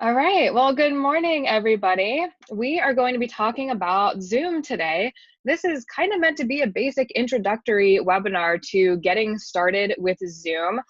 All right. Well, good morning, everybody. We are going to be talking about Zoom today. This is kind of meant to be a basic introductory webinar to getting started with Zoom.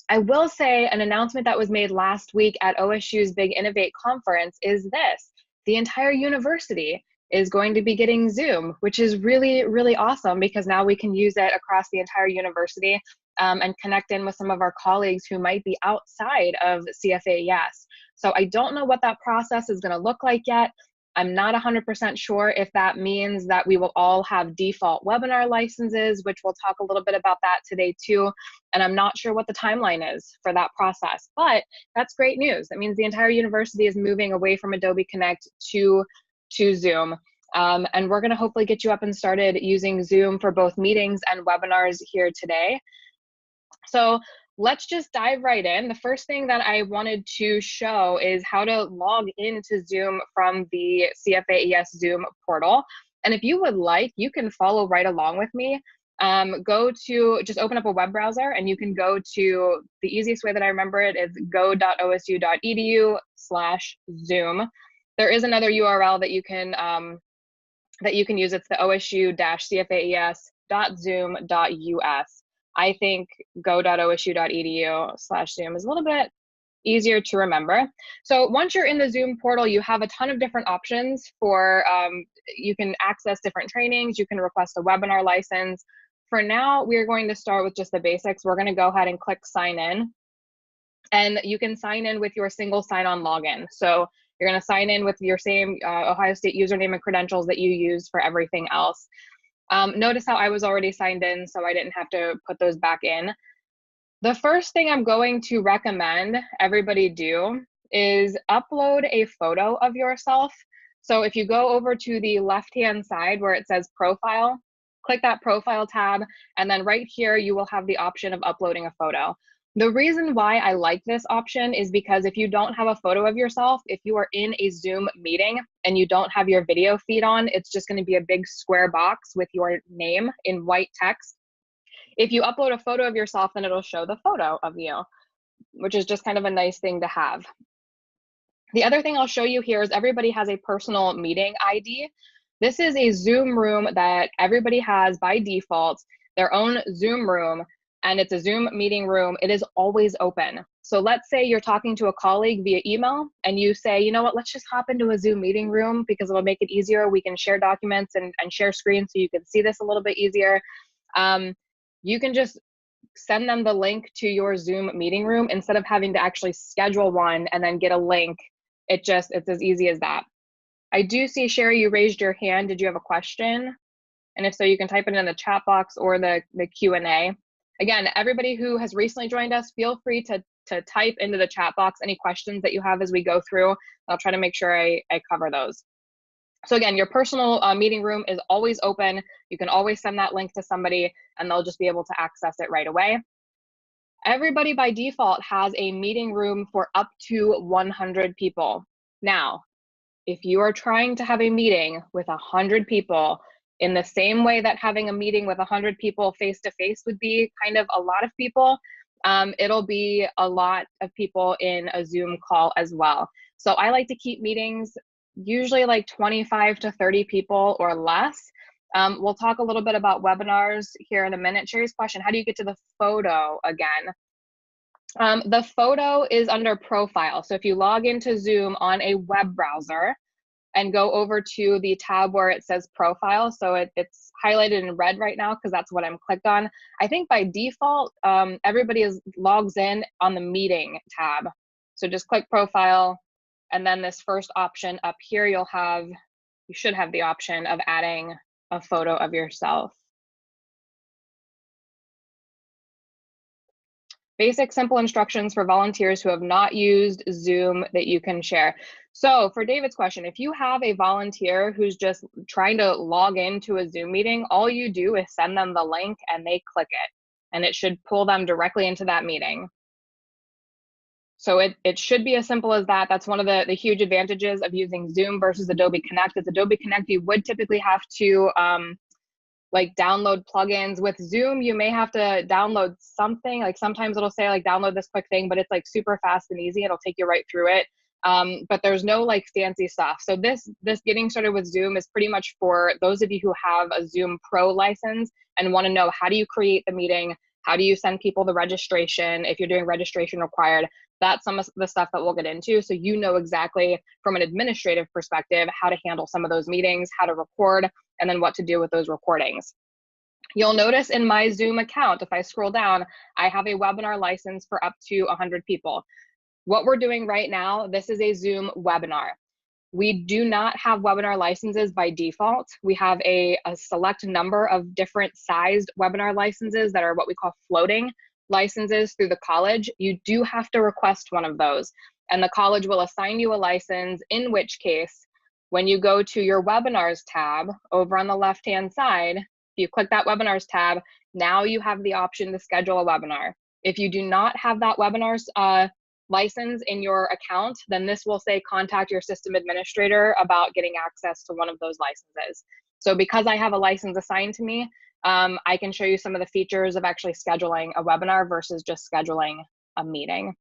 I will say an announcement that was made last week at OSU's Big Innovate conference is this: the entire university is going to be getting Zoom, which is really, really awesome because now we can use it across the entire university and connect in with some of our colleagues who might be outside of CFAES. So I don't know what that process is going to look like yet. I'm not 100% sure if that means that we will all have default webinar licenses, which we'll talk a little bit about that today too. And I'm not sure what the timeline is for that process, but that's great news. That means the entire university is moving away from Adobe Connect to Zoom. And we're going to hopefully get you up and started using Zoom for both meetings and webinars here today. So let's just dive right in. The first thing that I wanted to show is how to log into Zoom from the CFAES Zoom portal. And if you would like, you can follow right along with me. Just open up a web browser and you can go to, the easiest way that I remember it is go.osu.edu/Zoom. There is another URL that you can use. It's the osu-cfaes.zoom.us. I think go.osu.edu/Zoom is a little bit easier to remember. So once you're in the Zoom portal, you have a ton of different options for, you can access different trainings, you can request a webinar license. For now, we're going to start with just the basics. We're going to go ahead and click sign in. And you can sign in with your single sign-on login. So you're going to sign in with your same Ohio State username and credentials that you use for everything else. Notice how I was already signed in, so I didn't have to put those back in. The first thing I'm going to recommend everybody do is upload a photo of yourself. So if you go over to the left-hand side where it says profile, click that profile tab, and then right here you will have the option of uploading a photo. The reason why I like this option is because if you don't have a photo of yourself, if you are in a Zoom meeting and you don't have your video feed on, it's just going to be a big square box with your name in white text. If you upload a photo of yourself, then it'll show the photo of you, which is just kind of a nice thing to have. The other thing I'll show you here is everybody has a personal meeting ID. This is a Zoom room that everybody has by default, their own Zoom room, and it's a Zoom meeting room. It is always open. So let's say you're talking to a colleague via email and you say, you know what, let's just hop into a Zoom meeting room because it'll make it easier. We can share documents and share screens so you can see this a little bit easier. You can just send them the link to your Zoom meeting room instead of having to actually schedule one and then get a link. It's as easy as that. I do see, Sherry, you raised your hand. Did you have a question? And if so, you can type it in the chat box or the Q&A. Again, everybody who has recently joined us, feel free to type into the chat box any questions that you have as we go through. I'll try to make sure I cover those. So again, your personal meeting room is always open. You can always send that link to somebody and they'll just be able to access it right away. Everybody by default has a meeting room for up to 100 people. Now, if you are trying to have a meeting with 100 people in the same way that having a meeting with 100 people face-to-face would be kind of a lot of people, it'll be a lot of people in a Zoom call as well. So I like to keep meetings usually like 25 to 30 people or less. We'll talk a little bit about webinars here in a minute. Sherry's question, how do you get to the photo again? The photo is under profile. So if you log into Zoom on a web browser and go over to the tab where it says profile, so it's highlighted in red right now because that's what I'm clicked on. I think by default, everybody logs in on the meeting tab. So just click profile, and then this first option up here, you should have the option of adding a photo of yourself. Basic, simple instructions for volunteers who have not used Zoom that you can share. So for David's question, if you have a volunteer who's just trying to log into a Zoom meeting, all you do is send them the link and they click it, and it should pull them directly into that meeting. So it should be as simple as that. That's one of the huge advantages of using Zoom versus Adobe Connect. With Adobe Connect, you would typically have to like download plugins. With Zoom, you may have to download something. Like sometimes it'll say like download this quick thing, but it's like super fast and easy. It'll take you right through it. but there's no like fancy stuff. So this getting started with Zoom is pretty much for those of you who have a Zoom Pro license and want to know, how do you create the meeting? How do you send people the registration? If you're doing registration required, that's some of the stuff that we'll get into. So you know exactly from an administrative perspective how to handle some of those meetings, how to record, and then what to do with those recordings. You'll notice in my Zoom account, if I scroll down, I have a webinar license for up to 100 people. What we're doing right now, this is a Zoom webinar. We do not have webinar licenses by default. We have a select number of different sized webinar licenses that are what we call floating licenses through the college. You do have to request one of those, and the college will assign you a license, in which case, when you go to your webinars tab over on the left-hand side, if you click that webinars tab, now you have the option to schedule a webinar. If you do not have that webinars license in your account, then this will say contact your system administrator about getting access to one of those licenses. So because I have a license assigned to me, I can show you some of the features of actually scheduling a webinar versus just scheduling a meeting.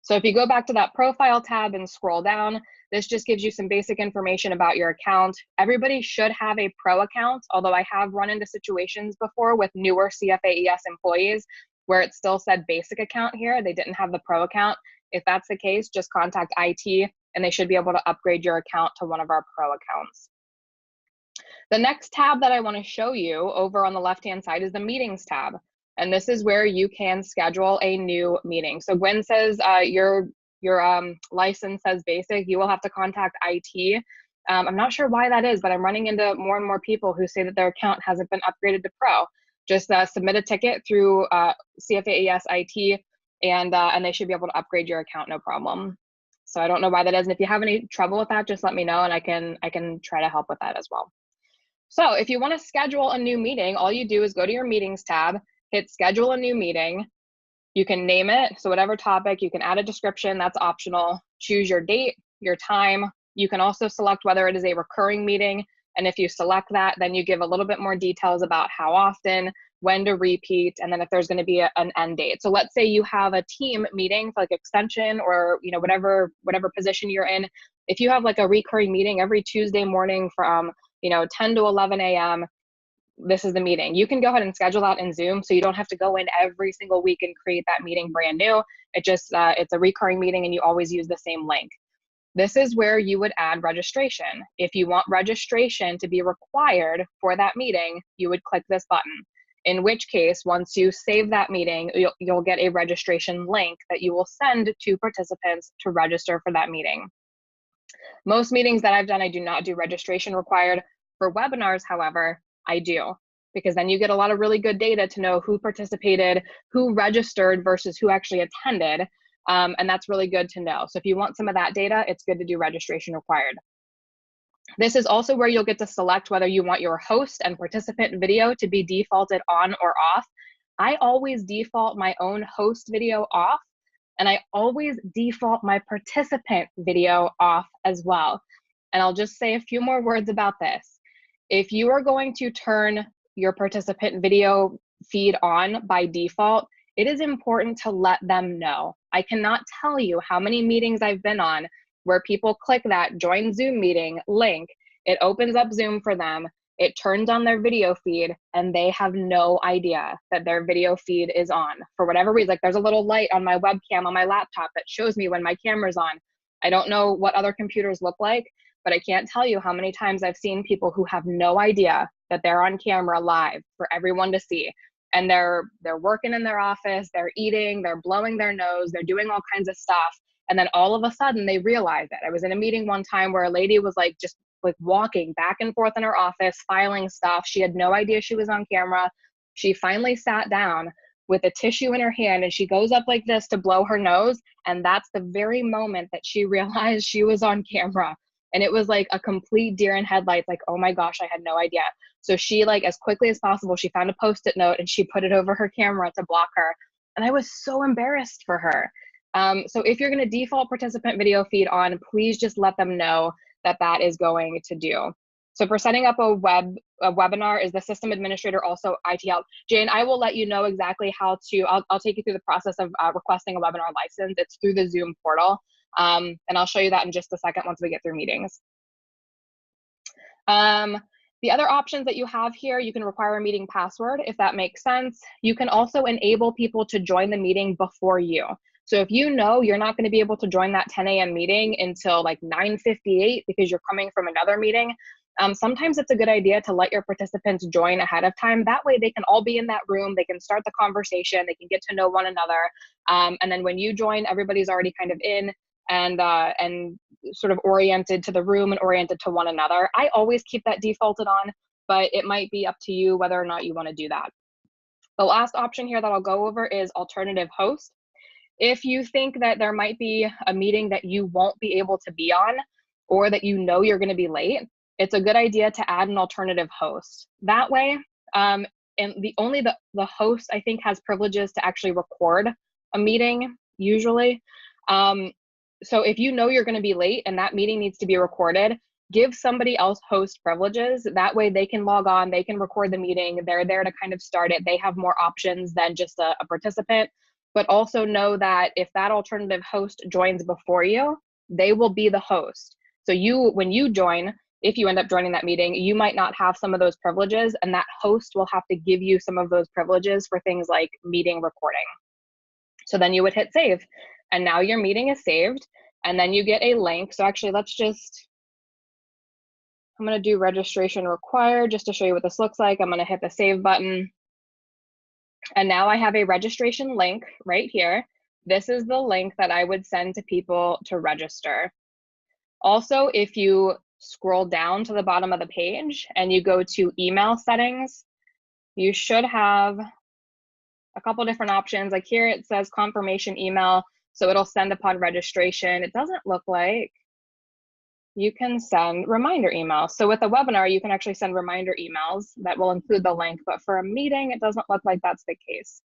So if you go back to that profile tab and scroll down, this just gives you some basic information about your account. Everybody should have a pro account, although I have run into situations before with newer CFAES employees where it still said basic account here. They didn't have the pro account. If that's the case, just contact IT and they should be able to upgrade your account to one of our pro accounts. The next tab that I want to show you over on the left-hand side is the meetings tab. And this is where you can schedule a new meeting. So Gwen says your license says basic, you will have to contact IT. I'm not sure why that is, but I'm running into more and more people who say that their account hasn't been upgraded to pro. Just submit a ticket through CFAES IT, and they should be able to upgrade your account, no problem. So I don't know why that is, and if you have any trouble with that, just let me know, and I can try to help with that as well. So if you want to schedule a new meeting, all you do is go to your meetings tab, hit schedule a new meeting. You can name it, so whatever topic, you can add a description, that's optional. Choose your date, your time. You can also select whether it is a recurring meeting, and if you select that, then you give a little bit more details about how often, when to repeat, and then if there's going to be an end date. So let's say you have a team meeting for like extension or whatever position you're in. If you have like a recurring meeting every Tuesday morning from 10 to 11 a.m., this is the meeting. You can go ahead and schedule that in Zoom, so you don't have to go in every single week and create that meeting brand new. It just it's a recurring meeting, and you always use the same link. This is where you would add registration. If you want registration to be required for that meeting, you would click this button. In which case, once you save that meeting, you'll get a registration link that you will send to participants to register for that meeting. Most meetings that I've done, I do not do registration required. For webinars, however, I do, because then you get a lot of really good data to know who participated, who registered versus who actually attended. And that's really good to know. So if you want some of that data, it's good to do registration required. This is also where you'll get to select whether you want your host and participant video to be defaulted on or off. I always default my own host video off, and I always default my participant video off as well. And I'll just say a few more words about this. If you are going to turn your participant video feed on by default, it is important to let them know. I cannot tell you how many meetings I've been on where people click that join Zoom meeting link, it opens up Zoom for them, it turns on their video feed, and they have no idea that their video feed is on. For whatever reason, like there's a little light on my webcam on my laptop that shows me when my camera's on. I don't know what other computers look like, but I can't tell you how many times I've seen people who have no idea that they're on camera live for everyone to see. And they're working in their office, they're eating, they're blowing their nose, they're doing all kinds of stuff. And then all of a sudden they realize it. I was in a meeting one time where a lady was like just like walking back and forth in her office, filing stuff. She had no idea she was on camera. She finally sat down with a tissue in her hand and she goes up like this to blow her nose. And that's the very moment that she realized she was on camera. And it was like a complete deer in headlights, like, oh my gosh, I had no idea. So she, like, as quickly as possible, she found a Post-it note and she put it over her camera to block her. And I was so embarrassed for her. So if you're going to default participant video feed on, please just let them know that that is going to do. So for setting up a webinar, is the system administrator also IT help? Jane, I will let you know exactly how to, I'll take you through the process of requesting a webinar license. It's through the Zoom portal. And I'll show you that in just a second once we get through meetings. The other options that you have here, you can require a meeting password if that makes sense. You can also enable people to join the meeting before you. So if you know you're not going to be able to join that 10 a.m. meeting until like 9:58 because you're coming from another meeting, sometimes it's a good idea to let your participants join ahead of time. That way they can all be in that room, they can start the conversation, they can get to know one another. And then when you join, everybody's already kind of in and sort of oriented to the room and oriented to one another. I always keep that defaulted on, but it might be up to you whether or not you want to do that. The last option here that I'll go over is alternative host. If you think that there might be a meeting that you won't be able to be on, or that you know you're going to be late, it's a good idea to add an alternative host. That way, and only the host, I think, has privileges to actually record a meeting, usually. So if you know you're going to be late and that meeting needs to be recorded, give somebody else host privileges. That way they can log on, they can record the meeting, they're there to kind of start it. They have more options than just a participant. But also know that if that alternative host joins before you, they will be the host. So when you join, if you end up joining that meeting, you might not have some of those privileges, and that host will have to give you some of those privileges for things like meeting recording. So then you would hit save, and now your meeting is saved, and then you get a link. So actually, I'm going to do registration required just to show you what this looks like. I'm going to hit the save button. And now I have a registration link right here. This is the link that I would send to people to register. Also, if you scroll down to the bottom of the page and you go to email settings, you should have a couple different options. Like here it says confirmation email, so it'll send upon registration. It doesn't look like you can send reminder emails. So with a webinar, you can actually send reminder emails that will include the link, but for a meeting, it doesn't look like that's the case.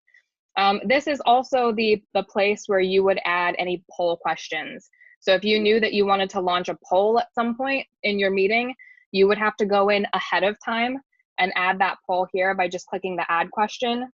This is also the place where you would add any poll questions. So if you knew that you wanted to launch a poll at some point in your meeting, you would have to go in ahead of time and add that poll here by just clicking the add question.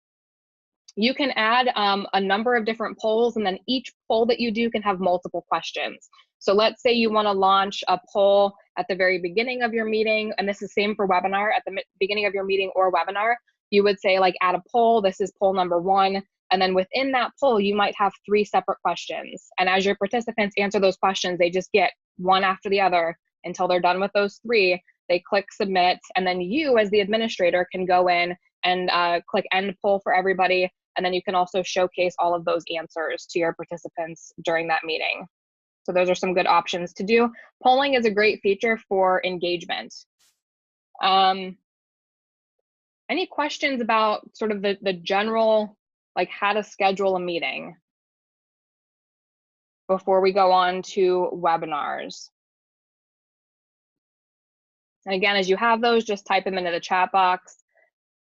You can add a number of different polls, and then each poll that you do can have multiple questions. So let's say you want to launch a poll at the very beginning of your meeting, and this is same for webinar, at the beginning of your meeting or webinar, you would say like add a poll, this is poll number 1, and then within that poll, you might have 3 separate questions. And as your participants answer those questions, they just get one after the other until they're done with those 3. They click submit, and then you as the administrator can go in and click end poll for everybody. And then you can also showcase all of those answers to your participants during that meeting. So those are some good options to do. Polling is a great feature for engagement. Any questions about sort of the general, like how to schedule a meeting before we go on to webinars? And again, as you have those, just type them into the chat box.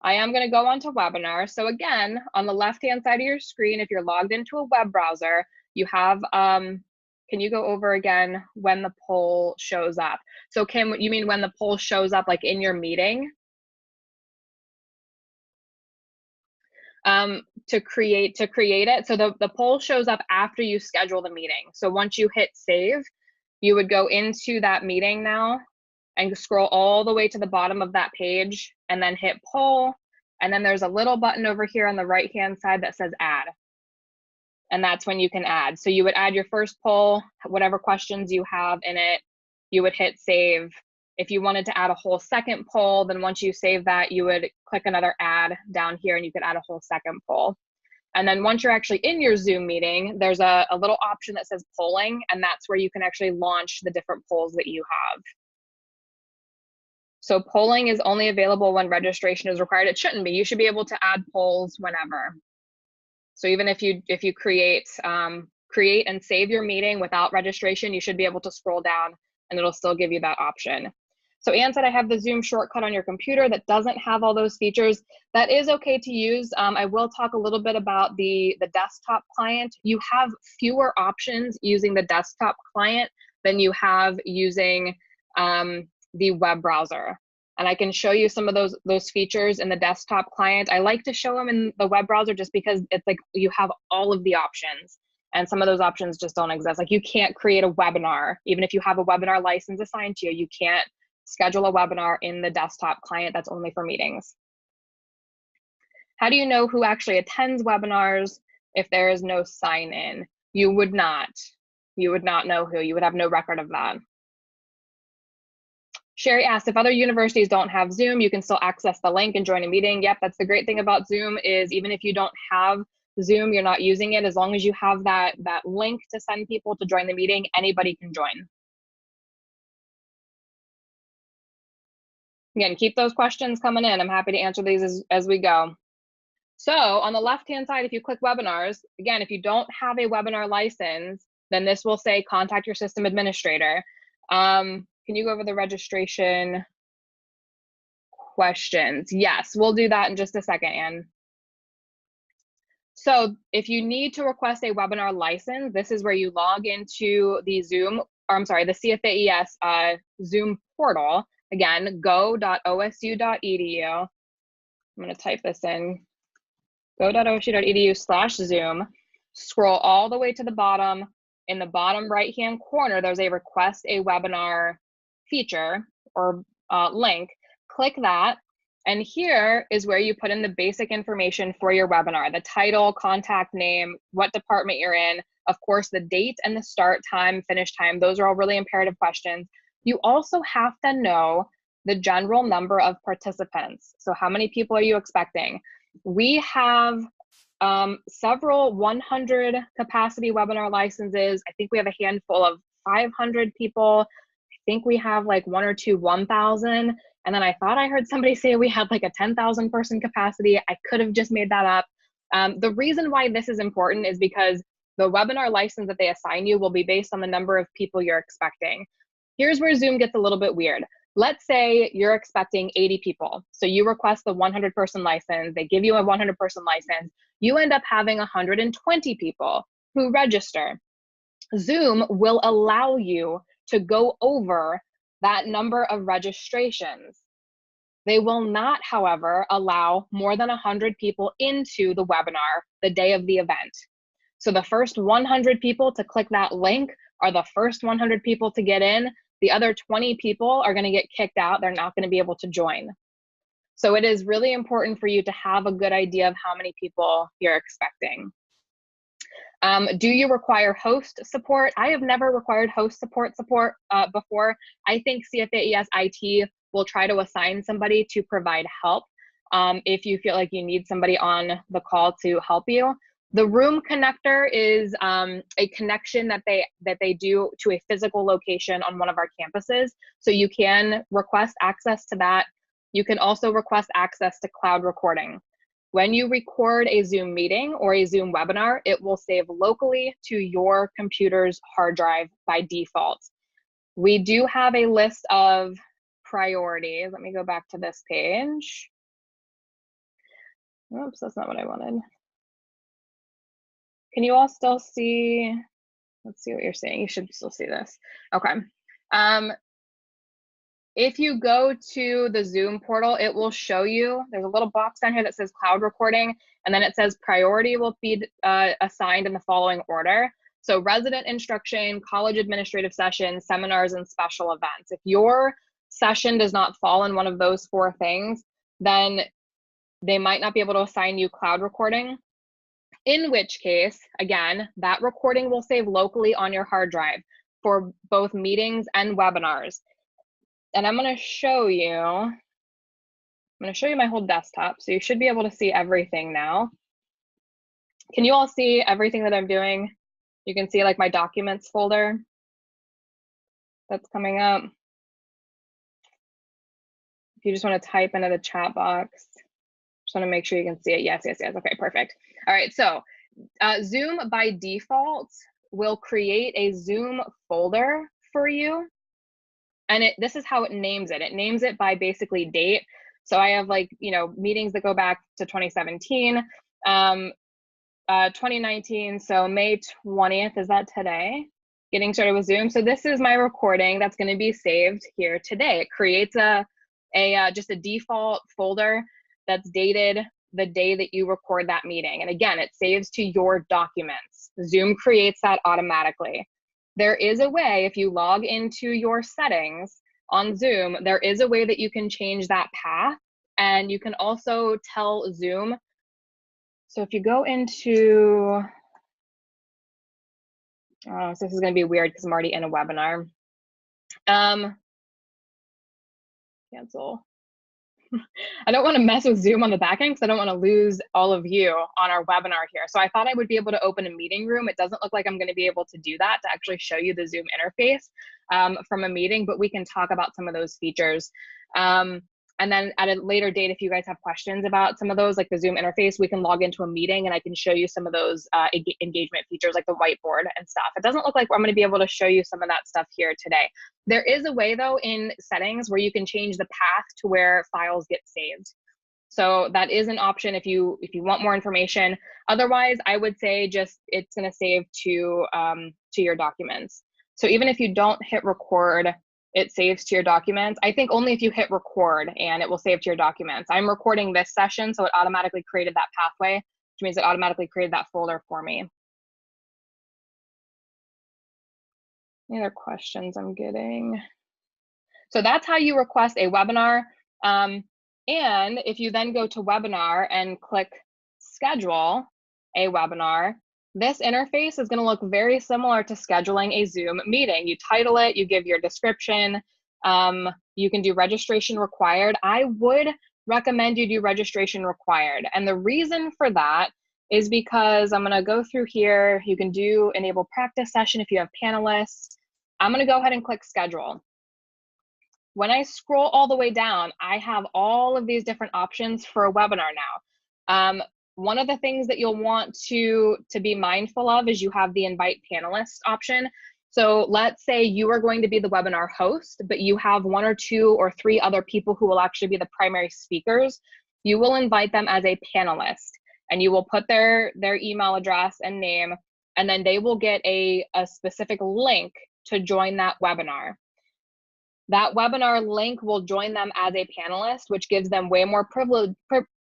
I am going to go on to webinar. So again, on the left-hand side of your screen, if you're logged into a web browser, you have, can you go over again when the poll shows up? So Kim, you mean when the poll shows up like in your meeting? To create it. So the poll shows up after you schedule the meeting. So once you hit save, you would go into that meeting now and scroll all the way to the bottom of that page and then hit poll. And then there's a little button over here on the right-hand side that says add. And that's when you can add. So you would add your first poll, whatever questions you have in it, you would hit save. If you wanted to add a whole second poll, then once you save that, you would click another add down here and you could add a whole second poll. And then once you're actually in your Zoom meeting, there's a little option that says polling, and that's where you can actually launch the different polls that you have. So polling is only available when registration is required. It shouldn't be. You should be able to add polls whenever. So even if you create and save your meeting without registration, you should be able to scroll down and it'll still give you that option. So Ann said I have the Zoom shortcut on your computer that doesn't have all those features. That is okay to use. I will talk a little bit about the desktop client. You have fewer options using the desktop client than you have using the web browser. And I can show you some of those features in the desktop client. I like to show them in the web browser just because it's like you have all of the options. And some of those options just don't exist. Like you can't create a webinar. Even if you have a webinar license assigned to you, you can't schedule a webinar in the desktop client. That's only for meetings. How do you know who actually attends webinars if there is no sign in? You would not. You would not know who. You would have no record of that. Sherry asked, if other universities don't have Zoom, you can still access the link and join a meeting. Yep, that's the great thing about Zoom is even if you don't have Zoom, you're not using it, as long as you have that link to send people to join the meeting, anybody can join. Again, keep those questions coming in. I'm happy to answer these as we go. So on the left-hand side, if you click webinars, again, if you don't have a webinar license, then this will say contact your system administrator. Can you go over the registration questions? Yes, we'll do that in just a second, Anne. So if you need to request a webinar license, this is where you log into the Zoom, or I'm sorry, the CFAES Zoom portal. Again, go.osu.edu. I'm going to type this in. Go.osu.edu/Zoom. Scroll all the way to the bottom. In the bottom right-hand corner, there's a request a webinar feature or link. Click that. And here is where you put in the basic information for your webinar, the title, contact name, what department you're in, of course, the date and the start time, finish time. Those are all really imperative questions. You also have to know the general number of participants. So how many people are you expecting? We have several 100 capacity webinar licenses. I think we have a handful of 500 people. I think we have like 1 or 2 1,000. And then I thought I heard somebody say we had like a 10,000 person capacity. I could have just made that up. The reason why this is important is because the webinar license that they assign you will be based on the number of people you're expecting. Here's where Zoom gets a little bit weird. Let's say you're expecting 80 people. So you request the 100 person license, they give you a 100 person license, you end up having 120 people who register. Zoom will allow you to go over that number of registrations. They will not, however, allow more than 100 people into the webinar the day of the event. So the first 100 people to click that link are the first 100 people to get in. The other 20 people are going to get kicked out. They're not going to be able to join. So it is really important for you to have a good idea of how many people you're expecting. Do you require host support? I have never required host support before. I think CFAES IT will try to assign somebody to provide help if you feel like you need somebody on the call to help you. The room connector is a connection that they do to a physical location on one of our campuses. So you can request access to that. You can also request access to cloud recording. When you record a Zoom meeting or a Zoom webinar, it will save locally to your computer's hard drive by default. We do have a list of priorities. Let me go back to this page. Oops, that's not what I wanted. Can you all still see? Let's see what you're saying. You should still see this. Okay. If you go to the Zoom portal, it will show you, there's a little box down here that says cloud recording, and then it says priority will be assigned in the following order. So resident instruction, college administrative sessions, seminars, and special events. If your session does not fall in one of those 4 things, then they might not be able to assign you cloud recording. In which case, again, that recording will save locally on your hard drive for both meetings and webinars. And I'm going to show you my whole desktop. So you should be able to see everything now. Can you all see everything that I'm doing? You can see like my documents folder that's coming up. If you just want to type into the chat box, just want to make sure you can see it. Yes, yes, yes. Okay, perfect. All right, so Zoom by default will create a Zoom folder for you. And this is how it names it. It names it by basically date. So I have like, meetings that go back to 2017, 2019. So May 20th, is that today? Getting started with Zoom. So this is my recording that's going to be saved here today. It creates just a default folder that's dated the day that you record that meeting. And again, it saves to your documents. Zoom creates that automatically. There is a way, if you log into your settings on Zoom, there is a way that you can change that path, and you can also tell Zoom. So if you go into, oh, so this is going to be weird because I'm already in a webinar. Cancel. I don't want to mess with Zoom on the back end because I don't want to lose all of you on our webinar here. So I thought I would be able to open a meeting room. It doesn't look like I'm going to be able to do that, to actually show you the Zoom interface from a meeting, but we can talk about some of those features. And then at a later date, if you guys have questions about some of those, like the Zoom interface, we can log into a meeting and I can show you some of those engagement features, like the whiteboard and stuff. It doesn't look like I'm going to be able to show you some of that stuff here today. There is a way, though, in settings where you can change the path to where files get saved. So that is an option if you want more information. Otherwise, I would say just it's going to save to your documents. So even if you don't hit record, it saves to your documents. I think only if you hit record and it will save to your documents. I'm recording this session, so it automatically created that pathway, which means it automatically created that folder for me. Any other questions I'm getting? So that's how you request a webinar. And if you then go to webinar and click schedule a webinar, this interface is going to look very similar to scheduling a Zoom meeting. You title it, you give your description, you can do registration required. I would recommend you do registration required. And the reason for that is because I'm going to go through here. You can do enable practice session if you have panelists. I'm going to go ahead and click schedule. When I scroll all the way down, I have all of these different options for a webinar now. One of the things that you'll want to be mindful of is you have the invite panelists option. So let's say you are going to be the webinar host, but you have 1 or 2 or 3 other people who will actually be the primary speakers. You will invite them as a panelist, and you will put their email address and name, and then they will get a specific link to join that webinar. That webinar link will join them as a panelist, which gives them way more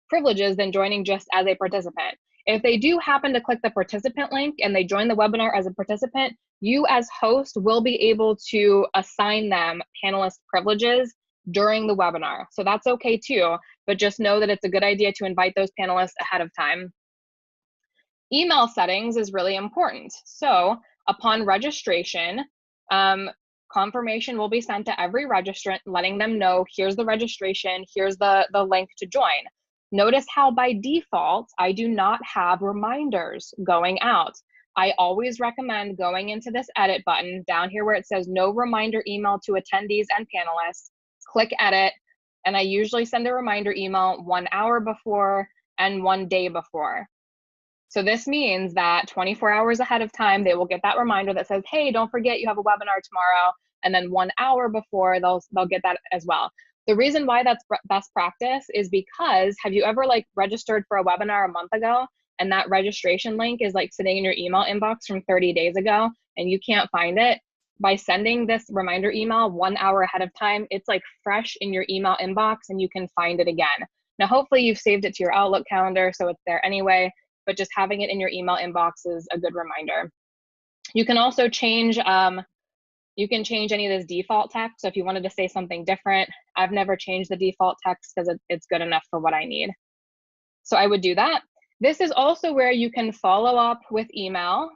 privileges than joining just as a participant. If they do happen to click the participant link and they join the webinar as a participant, you as host will be able to assign them panelist privileges during the webinar. So that's okay too, but just know that it's a good idea to invite those panelists ahead of time. Email settings is really important. So upon registration, confirmation will be sent to every registrant, letting them know, here's the registration, here's the link to join. Notice how by default, I do not have reminders going out. I always recommend going into this edit button down here where it says no reminder email to attendees and panelists, click edit, and I usually send a reminder email 1 hour before and 1 day before. So this means that 24 hours ahead of time, they will get that reminder that says, hey, don't forget you have a webinar tomorrow. And then 1 hour before, they'll get that as well. The reason why that's best practice is because, have you ever like registered for a webinar a month ago and that registration link is like sitting in your email inbox from 30 days ago and you can't find it? By sending this reminder email 1 hour ahead of time, it's like fresh in your email inbox and you can find it again. Now, hopefully you've saved it to your Outlook calendar, so it's there anyway, but just having it in your email inbox is a good reminder. You can also change, you can change any of this default text. So if you wanted to say something different, I've never changed the default text because it's good enough for what I need. So I would do that. This is also where you can follow up with email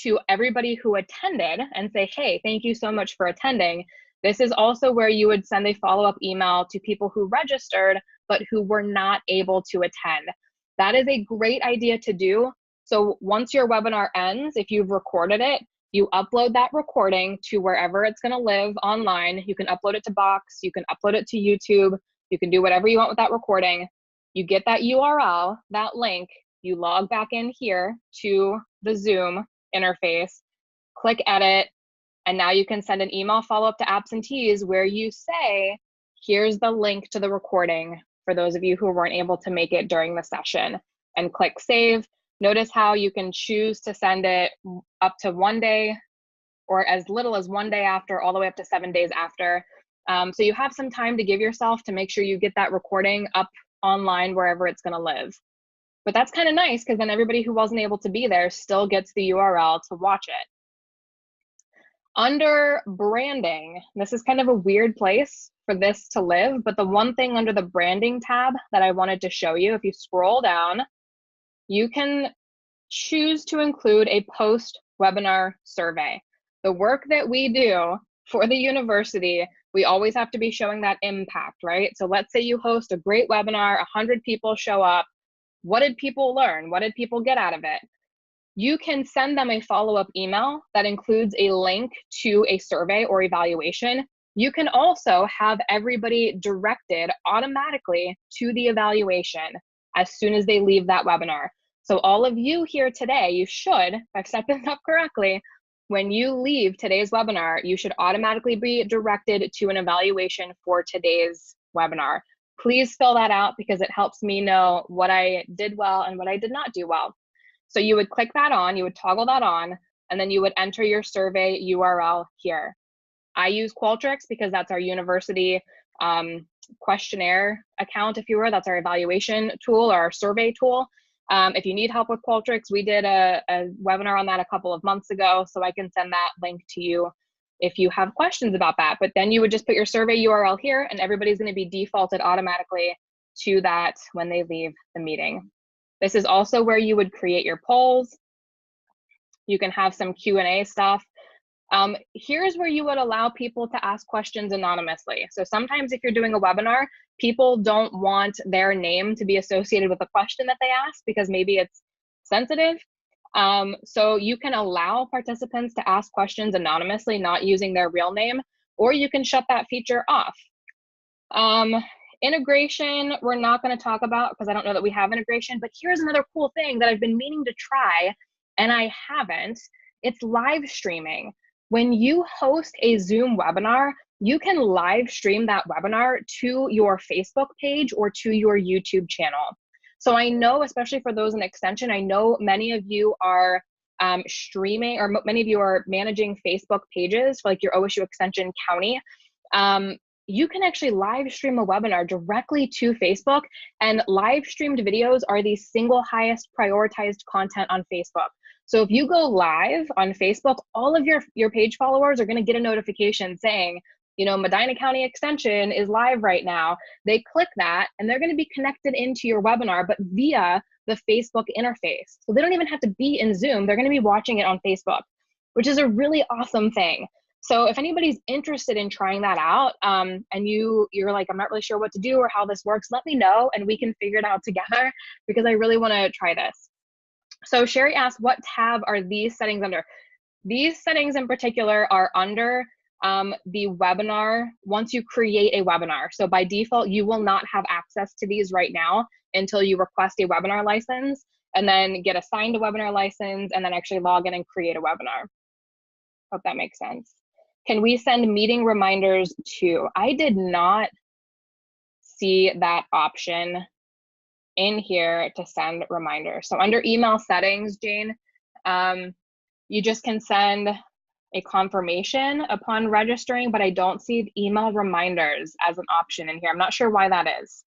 to everybody who attended and say, hey, thank you so much for attending. This is also where you would send a follow-up email to people who registered, but who were not able to attend. That is a great idea to do. So once your webinar ends, if you've recorded it, you upload that recording to wherever it's going to live online. You can upload it to Box, you can upload it to YouTube, you can do whatever you want with that recording. You get that URL, that link, you log back in here to the Zoom interface, click edit, and now you can send an email follow-up to absentees where you say, here's the link to the recording for those of you who weren't able to make it during the session, and click save. Notice how you can choose to send it up to 1 day or as little as 1 day after, all the way up to 7 days after. So you have some time to give yourself to make sure you get that recording up online wherever it's going to live. But that's kind of nice because then everybody who wasn't able to be there still gets the URL to watch it. Under branding, this is kind of a weird place for this to live, but the one thing under the branding tab that I wanted to show you, if you scroll down, you can choose to include a post-webinar survey. The work that we do for the university, we always have to be showing that impact, right? So let's say you host a great webinar, 100 people show up. What did people learn? What did people get out of it? You can send them a follow-up email that includes a link to a survey or evaluation. You can also have everybody directed automatically to the evaluation as soon as they leave that webinar. So all of you here today, you should, if I've set this up correctly, when you leave today's webinar, you should automatically be directed to an evaluation for today's webinar. Please fill that out because it helps me know what I did well and what I did not do well. So you would click that on, you would toggle that on, and then you would enter your survey URL here. I use Qualtrics because that's our university questionnaire account, if you will. That's our evaluation tool or our survey tool. If you need help with Qualtrics, we did a webinar on that a couple of months ago, so I can send that link to you if you have questions about that. But then you would just put your survey URL here, and everybody's going to be defaulted automatically to that when they leave the meeting. This is also where you would create your polls. You can have some Q&A stuff. Here's where you would allow people to ask questions anonymously. So sometimes if you're doing a webinar, people don't want their name to be associated with a question that they ask because maybe it's sensitive. So you can allow participants to ask questions anonymously, not using their real name, or you can shut that feature off. Integration, we're not going to talk about because I don't know that we have integration, but here's another cool thing that I've been meaning to try and I haven't. It's live streaming. When you host a Zoom webinar, you can live stream that webinar to your Facebook page or to your YouTube channel. So I know, especially for those in Extension, I know many of you are streaming, or many of you are managing Facebook pages for like your OSU Extension County. You can actually live stream a webinar directly to Facebook, and live streamed videos are the single highest prioritized content on Facebook. So if you go live on Facebook, all of your page followers are going to get a notification saying, you know, Medina County Extension is live right now. They click that and they're going to be connected into your webinar, but via the Facebook interface. So they don't even have to be in Zoom. They're going to be watching it on Facebook, which is a really awesome thing. So if anybody's interested in trying that out, and you're like, I'm not really sure what to do or how this works, let me know and we can figure it out together because I really want to try this. So Sherry asked, what tab are these settings under? These settings in particular are under the webinar once you create a webinar. So by default, you will not have access to these right now until you request a webinar license and then get assigned a webinar license and then actually log in and create a webinar. Hope that makes sense. Can we send meeting reminders too? I did not see that option in here to send reminders. So under email settings, Jane, you just can send a confirmation upon registering, but I don't see email reminders as an option in here. I'm not sure why that is.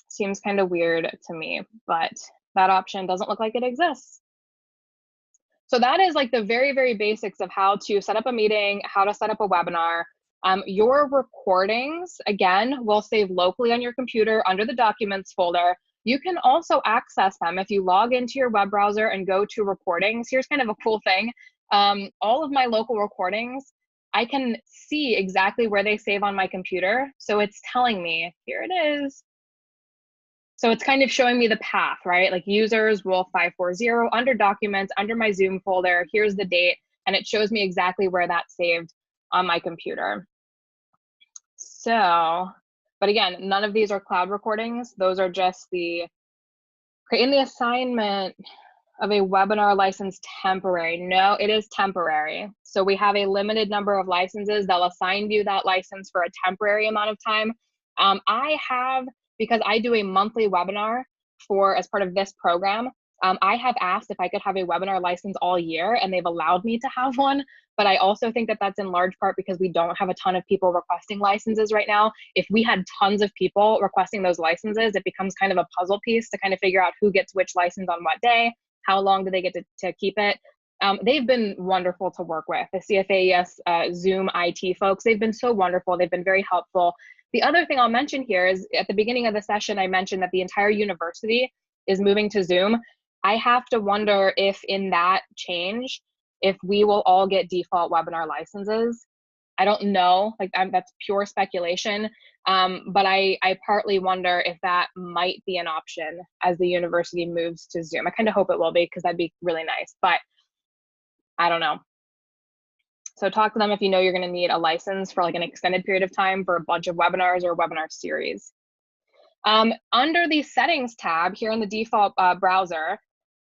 Seems kind of weird to me, but that option doesn't look like it exists. So that is like the very, very basics of how to set up a meeting, how to set up a webinar. Your recordings, again, will save locally on your computer under the documents folder. You can also access them if you log into your web browser and go to recordings. Here's kind of a cool thing. All of my local recordings, I can see exactly where they save on my computer. So it's telling me, here it is. So it's kind of showing me the path, right? Like users rule 540 under documents, under my Zoom folder, here's the date, and it shows me exactly where that's saved on my computer. So, but again, none of these are cloud recordings. Those are just in the assignment of a webinar license temporary. No, it is temporary. So we have a limited number of licenses. They'll assign you that license for a temporary amount of time. I have, because I do a monthly webinar as part of this program, I have asked if I could have a webinar license all year, and they've allowed me to have one. But I also think that that's in large part because we don't have a ton of people requesting licenses right now. If we had tons of people requesting those licenses, it becomes kind of a puzzle piece to kind of figure out who gets which license on what day, how long do they get to keep it. They've been wonderful to work with. The CFAES Zoom IT folks, they've been so wonderful. They've been very helpful. The other thing I'll mention here is at the beginning of the session, I mentioned that the entire university is moving to Zoom. I have to wonder if in that change, if we will all get default webinar licenses. I don't know, like that's pure speculation. But I partly wonder if that might be an option as the university moves to Zoom. I kind of hope it will be, because that'd be really nice, but I don't know. So talk to them if you know you're going to need a license for like an extended period of time for a bunch of webinars or webinar series. Under the settings tab here in the default browser,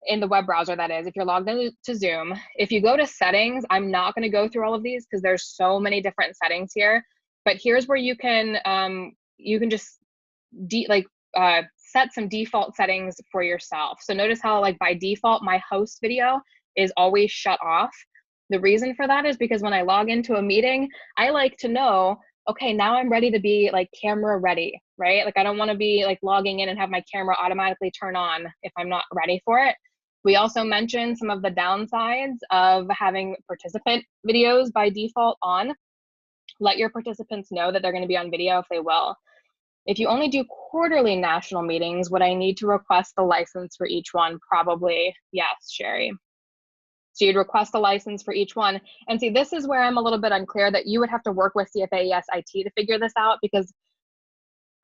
in the web browser that is, if you're logged into Zoom, if you go to settings, I'm not going to go through all of these because there's so many different settings here, but here's where you can just set some default settings for yourself. So notice how like by default, my host video is always shut off. The reason for that is because when I log into a meeting, I like to know, okay, now I'm ready to be like camera ready, right? Like I don't want to be like logging in and have my camera automatically turn on if I'm not ready for it. We also mentioned some of the downsides of having participant videos by default on. Let your participants know that they're going to be on video if they will. If you only do quarterly national meetings, would I need to request the license for each one? Probably yes, Sherry. So you'd request a license for each one. And see, this is where I'm a little bit unclear, that you would have to work with CFAES IT to figure this out, because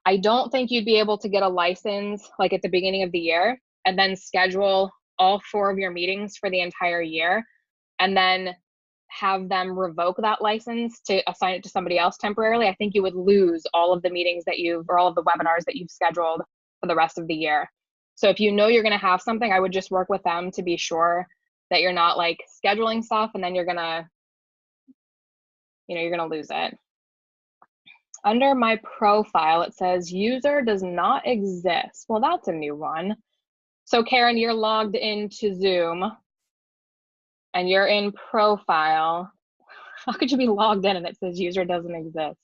I don't think you'd be able to get a license like at the beginning of the year and then schedule all 4 of your meetings for the entire year and then have them revoke that license to assign it to somebody else temporarily. I think you would lose all of the meetings that or all of the webinars that you've scheduled for the rest of the year. So if you know you're going to have something, I would just work with them to be sure that you're not like scheduling stuff and then you're going to, you're going to lose it. Under my profile, it says user does not exist. Well, that's a new one. So Karen, you're logged into Zoom and you're in profile. How could you be logged in and it says user doesn't exist?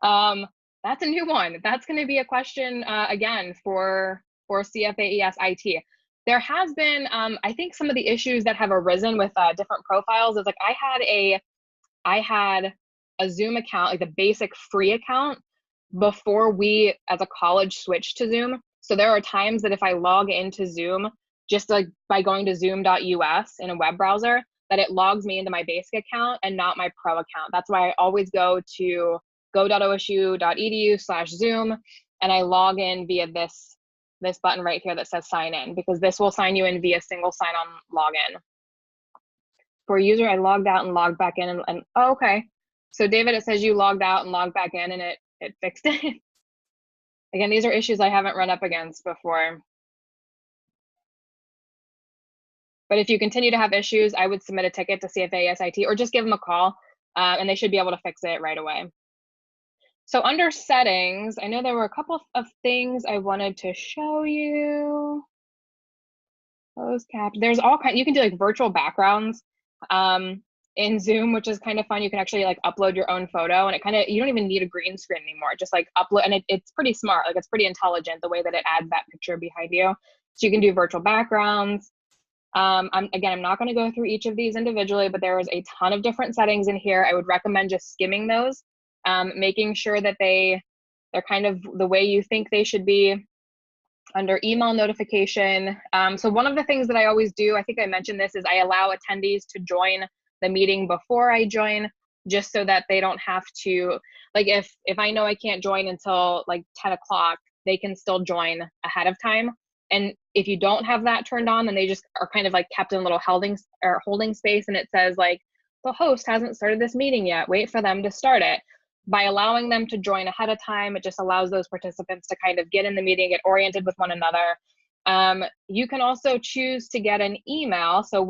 That's a new one. That's going to be a question again for CFAES IT. There has been, I think some of the issues that have arisen with different profiles is like I had a Zoom account, like the basic free account, before we as a college switched to Zoom. So there are times that if I log into Zoom, just like by going to zoom.us in a web browser, that it logs me into my basic account and not my pro account. That's why I always go to go.osu.edu/Zoom and I log in via this button right here that says sign in, because this will sign you in via single sign-on login. For user, I logged out and logged back in and oh, okay. So David, it says you logged out and logged back in and it fixed it. Again, these are issues I haven't run up against before. But if you continue to have issues, I would submit a ticket to CFAES IT or just give them a call and they should be able to fix it right away. So under settings, I know there were a couple of things I wanted to show you. Closed cap. There's all kinds, you can do like virtual backgrounds in Zoom, which is kind of fun. You can actually like upload your own photo and it kind of, you don't even need a green screen anymore. Just like upload, and it's pretty smart. Like it's pretty intelligent the way that it adds that picture behind you. So you can do virtual backgrounds. I'm not going to go through each of these individually, but there is a ton of different settings in here. I would recommend just skimming those, making sure that they're kind of the way you think they should be. Under email notification. So one of the things that I always do, I think I mentioned this, is I allow attendees to join the meeting before I join, just so that they don't have to, like if I know I can't join until like 10 o'clock, they can still join ahead of time. And if you don't have that turned on, then they just are kind of like kept in a little holding space, and it says like, the host hasn't started this meeting yet, wait for them to start it. By allowing them to join ahead of time, it just allows those participants to kind of get in the meeting, get oriented with one another. You can also choose to get an email. So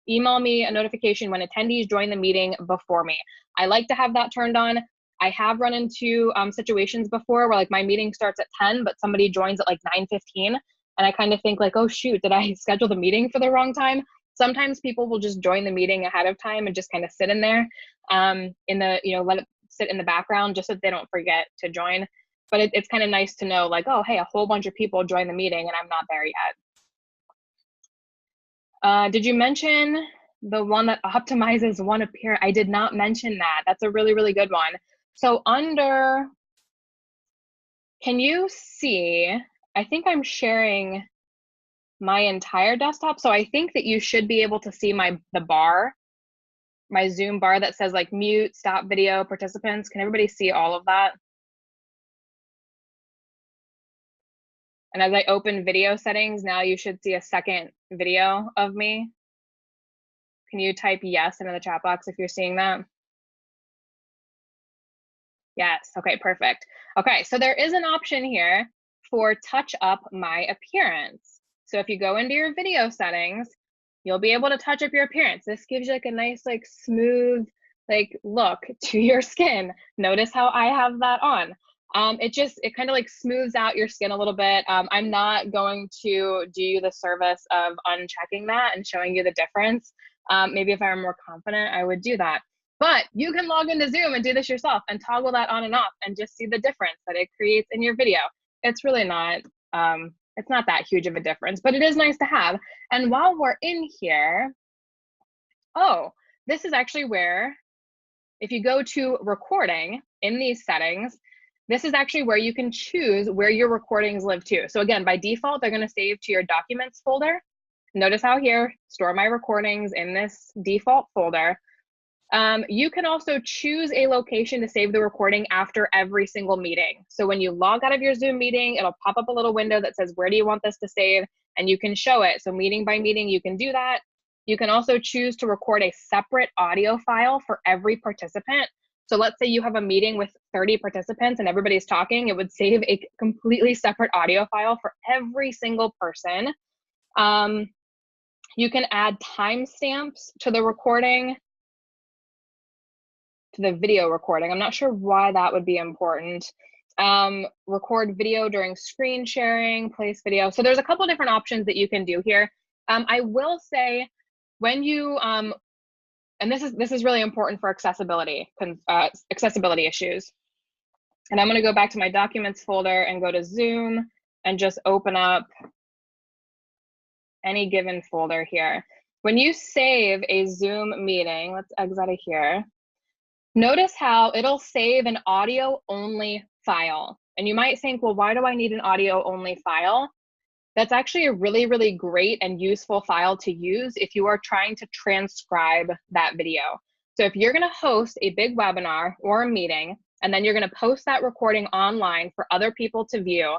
email me a notification when attendees join the meeting before me. I like to have that turned on. I have run into situations before where like my meeting starts at 10, but somebody joins at like 9:15. and I kind of think like, oh shoot, did I schedule the meeting for the wrong time? Sometimes people will just join the meeting ahead of time and just kind of sit in there, in the, let it sit in the background just so that they don't forget to join. But it's kind of nice to know like, oh, hey, a whole bunch of people joined the meeting and I'm not there yet. Did you mention the one that optimizes one appearance? I did not mention that. That's a really, really good one. So under, can you see, I think I'm sharing my entire desktop. So I think that you should be able to see the bar, my Zoom bar that says like mute, stop video, participants. Can everybody see all of that? And as I open video settings, now you should see a second video of me. Can you type yes into the chat box if you're seeing that? Yes, okay, perfect. Okay, so there is an option here for touch up my appearance. So if you go into your video settings, you'll be able to touch up your appearance. This gives you like a nice, like smooth, like look to your skin. Notice how I have that on. It kind of like smooths out your skin a little bit. I'm not going to do you the service of unchecking that and showing you the difference. Maybe if I were more confident, I would do that. But you can log into Zoom and do this yourself and toggle that on and off and just see the difference that it creates in your video. It's really not, it's not that huge of a difference, but it is nice to have. And while we're in here, oh, this is actually where, if you go to recording in these settings, this is actually where you can choose where your recordings live too. So again, by default, they're going to save to your documents folder. Notice how here, store my recordings in this default folder. You can also choose a location to save the recording after every single meeting. So when you log out of your Zoom meeting, it'll pop up a little window that says, where do you want this to save? And you can show it. So meeting by meeting, you can do that. You can also choose to record a separate audio file for every participant. So let's say you have a meeting with 30 participants and everybody's talking, it would save a completely separate audio file for every single person. You can add timestamps to the recording, to the video recording. I'm not sure why that would be important. Record video during screen sharing, place video. So there's a couple different options that you can do here. I will say when you, and this is really important for accessibility issues. And I'm going to go back to my documents folder and go to Zoom and just open up any given folder here. When you save a Zoom meeting, let's exit out of here. Notice how it'll save an audio only file. And you might think, well, why do I need an audio only file? That's actually a really, really great and useful file to use if you are trying to transcribe that video. So if you're going to host a big webinar or a meeting, and then you're going to post that recording online for other people to view,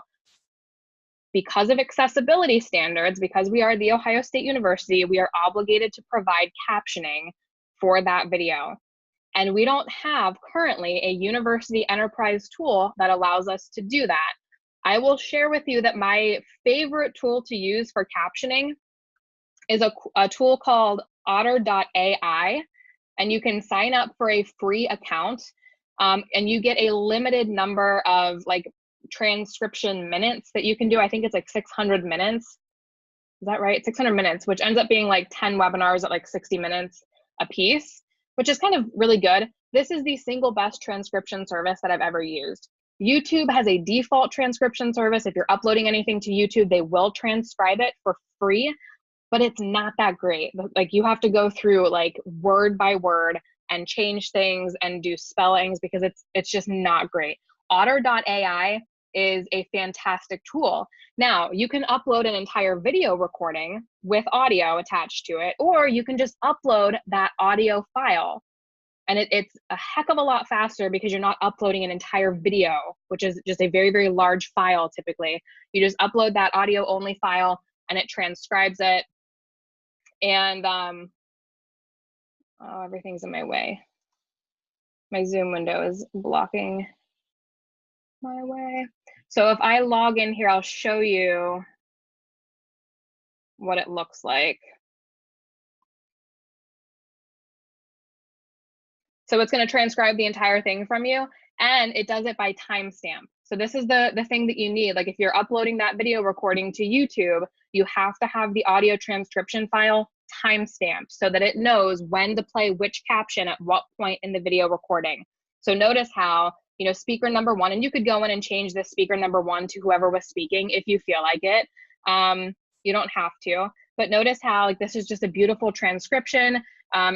because of accessibility standards, because we are the Ohio State University, we are obligated to provide captioning for that video. And we don't have currently a university enterprise tool that allows us to do that. I will share with you that my favorite tool to use for captioning is a tool called otter.ai, and you can sign up for a free account, and you get a limited number of like transcription minutes that you can do. I think it's like 600 minutes. Is that right? 600 minutes, which ends up being like 10 webinars at like 60 minutes a piece, which is kind of really good. This is the single best transcription service that I've ever used. YouTube has a default transcription service. If you're uploading anything to YouTube, they will transcribe it for free, but it's not that great. Like you have to go through like word by word and change things and do spellings because it's just not great. Otter.ai is a fantastic tool. Now, you can upload an entire video recording with audio attached to it, or you can just upload that audio file. And it's a heck of a lot faster because you're not uploading an entire video, which is just a very, very large file typically. You just upload that audio only file and it transcribes it. And oh, everything's in my way. My Zoom window is blocking my way. So if I log in here, I'll show you what it looks like. So it's going to transcribe the entire thing from you, and it does it by timestamp. So this is the thing that you need. Like if you're uploading that video recording to YouTube, you have to have the audio transcription file timestamped so that it knows when to play which caption at what point in the video recording. So notice how, you know, speaker number 1, and you could go in and change this speaker number 1 to whoever was speaking if you feel like it. You don't have to, but notice how like this is just a beautiful transcription.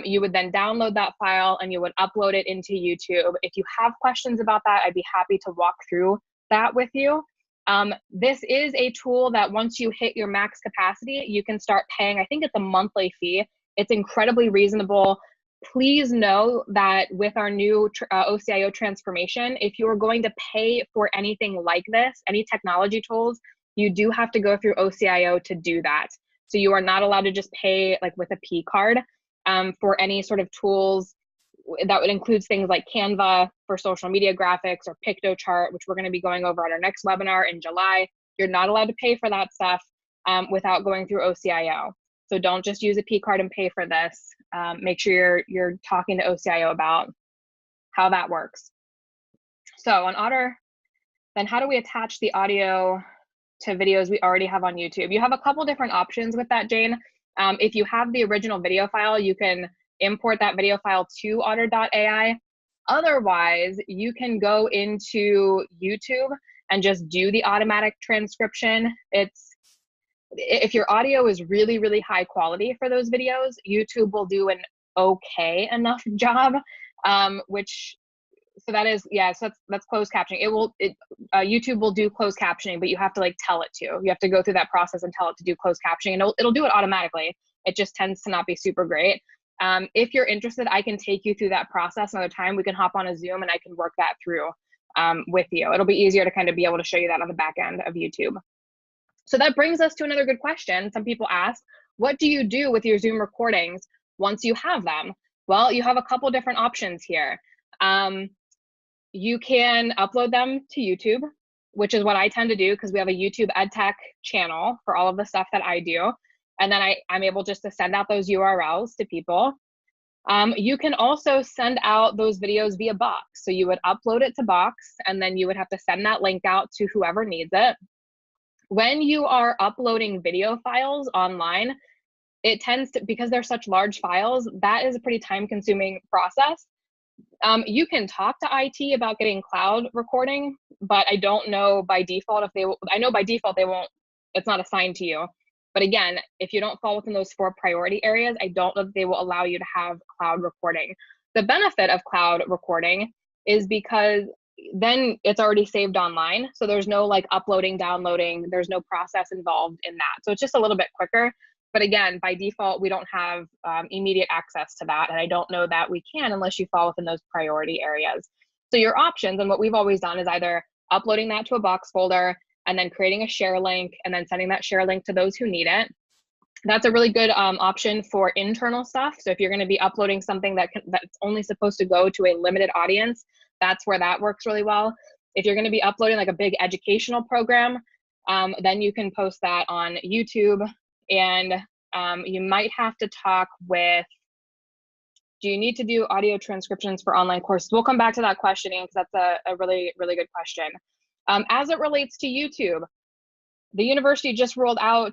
You would then download that file and you would upload it into YouTube. If you have questions about that, I'd be happy to walk through that with you. This is a tool that once you hit your max capacity, you can start paying. I think it's a monthly fee. It's incredibly reasonable. Please know that with our new OCIO transformation, if you are going to pay for anything like this, any technology tools, you do have to go through OCIO to do that. So you are not allowed to just pay like with a P card for any sort of tools. That would include things like Canva for social media graphics or Piktochart, which we're going to be going over at our next webinar in July. You're not allowed to pay for that stuff without going through OCIO. So don't just use a P card and pay for this. Make sure you're talking to OCIO about how that works. So on Otter, then how do we attach the audio to videos we already have on YouTube? You have a couple different options with that, Jane. If you have the original video file, you can import that video file to otter.ai. Otherwise, you can go into YouTube and just do the automatic transcription. If your audio is really, really high quality for those videos, YouTube will do an okay enough job, so that is, yeah, so that's closed captioning. YouTube will do closed captioning, but you have to like tell it to. You have to go through that process and tell it to do closed captioning, and it'll do it automatically. It just tends to not be super great. If you're interested, I can take you through that process another time. We can hop on a Zoom and I can work that through with you. It'll be easier to kind of be able to show you that on the back end of YouTube. So that brings us to another good question. Some people ask, what do you do with your Zoom recordings once you have them? Well, you have a couple different options here. You can upload them to YouTube, which is what I tend to do because we have a YouTube EdTech channel for all of the stuff that I do. And then I'm able just to send out those URLs to people. You can also send out those videos via Box. So you would upload it to Box, and then you would have to send that link out to whoever needs it. When you are uploading video files online, it tends to, because they're such large files, that is a pretty time-consuming process. You can talk to IT about getting cloud recording, but I don't know by default if they will. I know by default they won't, it's not assigned to you. But again, if you don't fall within those 4 priority areas, I don't know if they will allow you to have cloud recording. The benefit of cloud recording is because then it's already saved online. So there's no like uploading, downloading, there's no process involved in that. So it's just a little bit quicker. But again, by default, we don't have immediate access to that. And I don't know that we can unless you fall within those priority areas. So your options, and what we've always done, is either uploading that to a Box folder and then creating a share link and then sending that share link to those who need it. That's a really good option for internal stuff. So if you're going to be uploading something that's only supposed to go to a limited audience, that's where that works really well. If you're going to be uploading like a big educational program, then you can post that on YouTube. And you might have to talk with, do you need to do audio transcriptions for online courses? We'll come back to that questioning because that's a really, really good question. As it relates to YouTube, the university just rolled out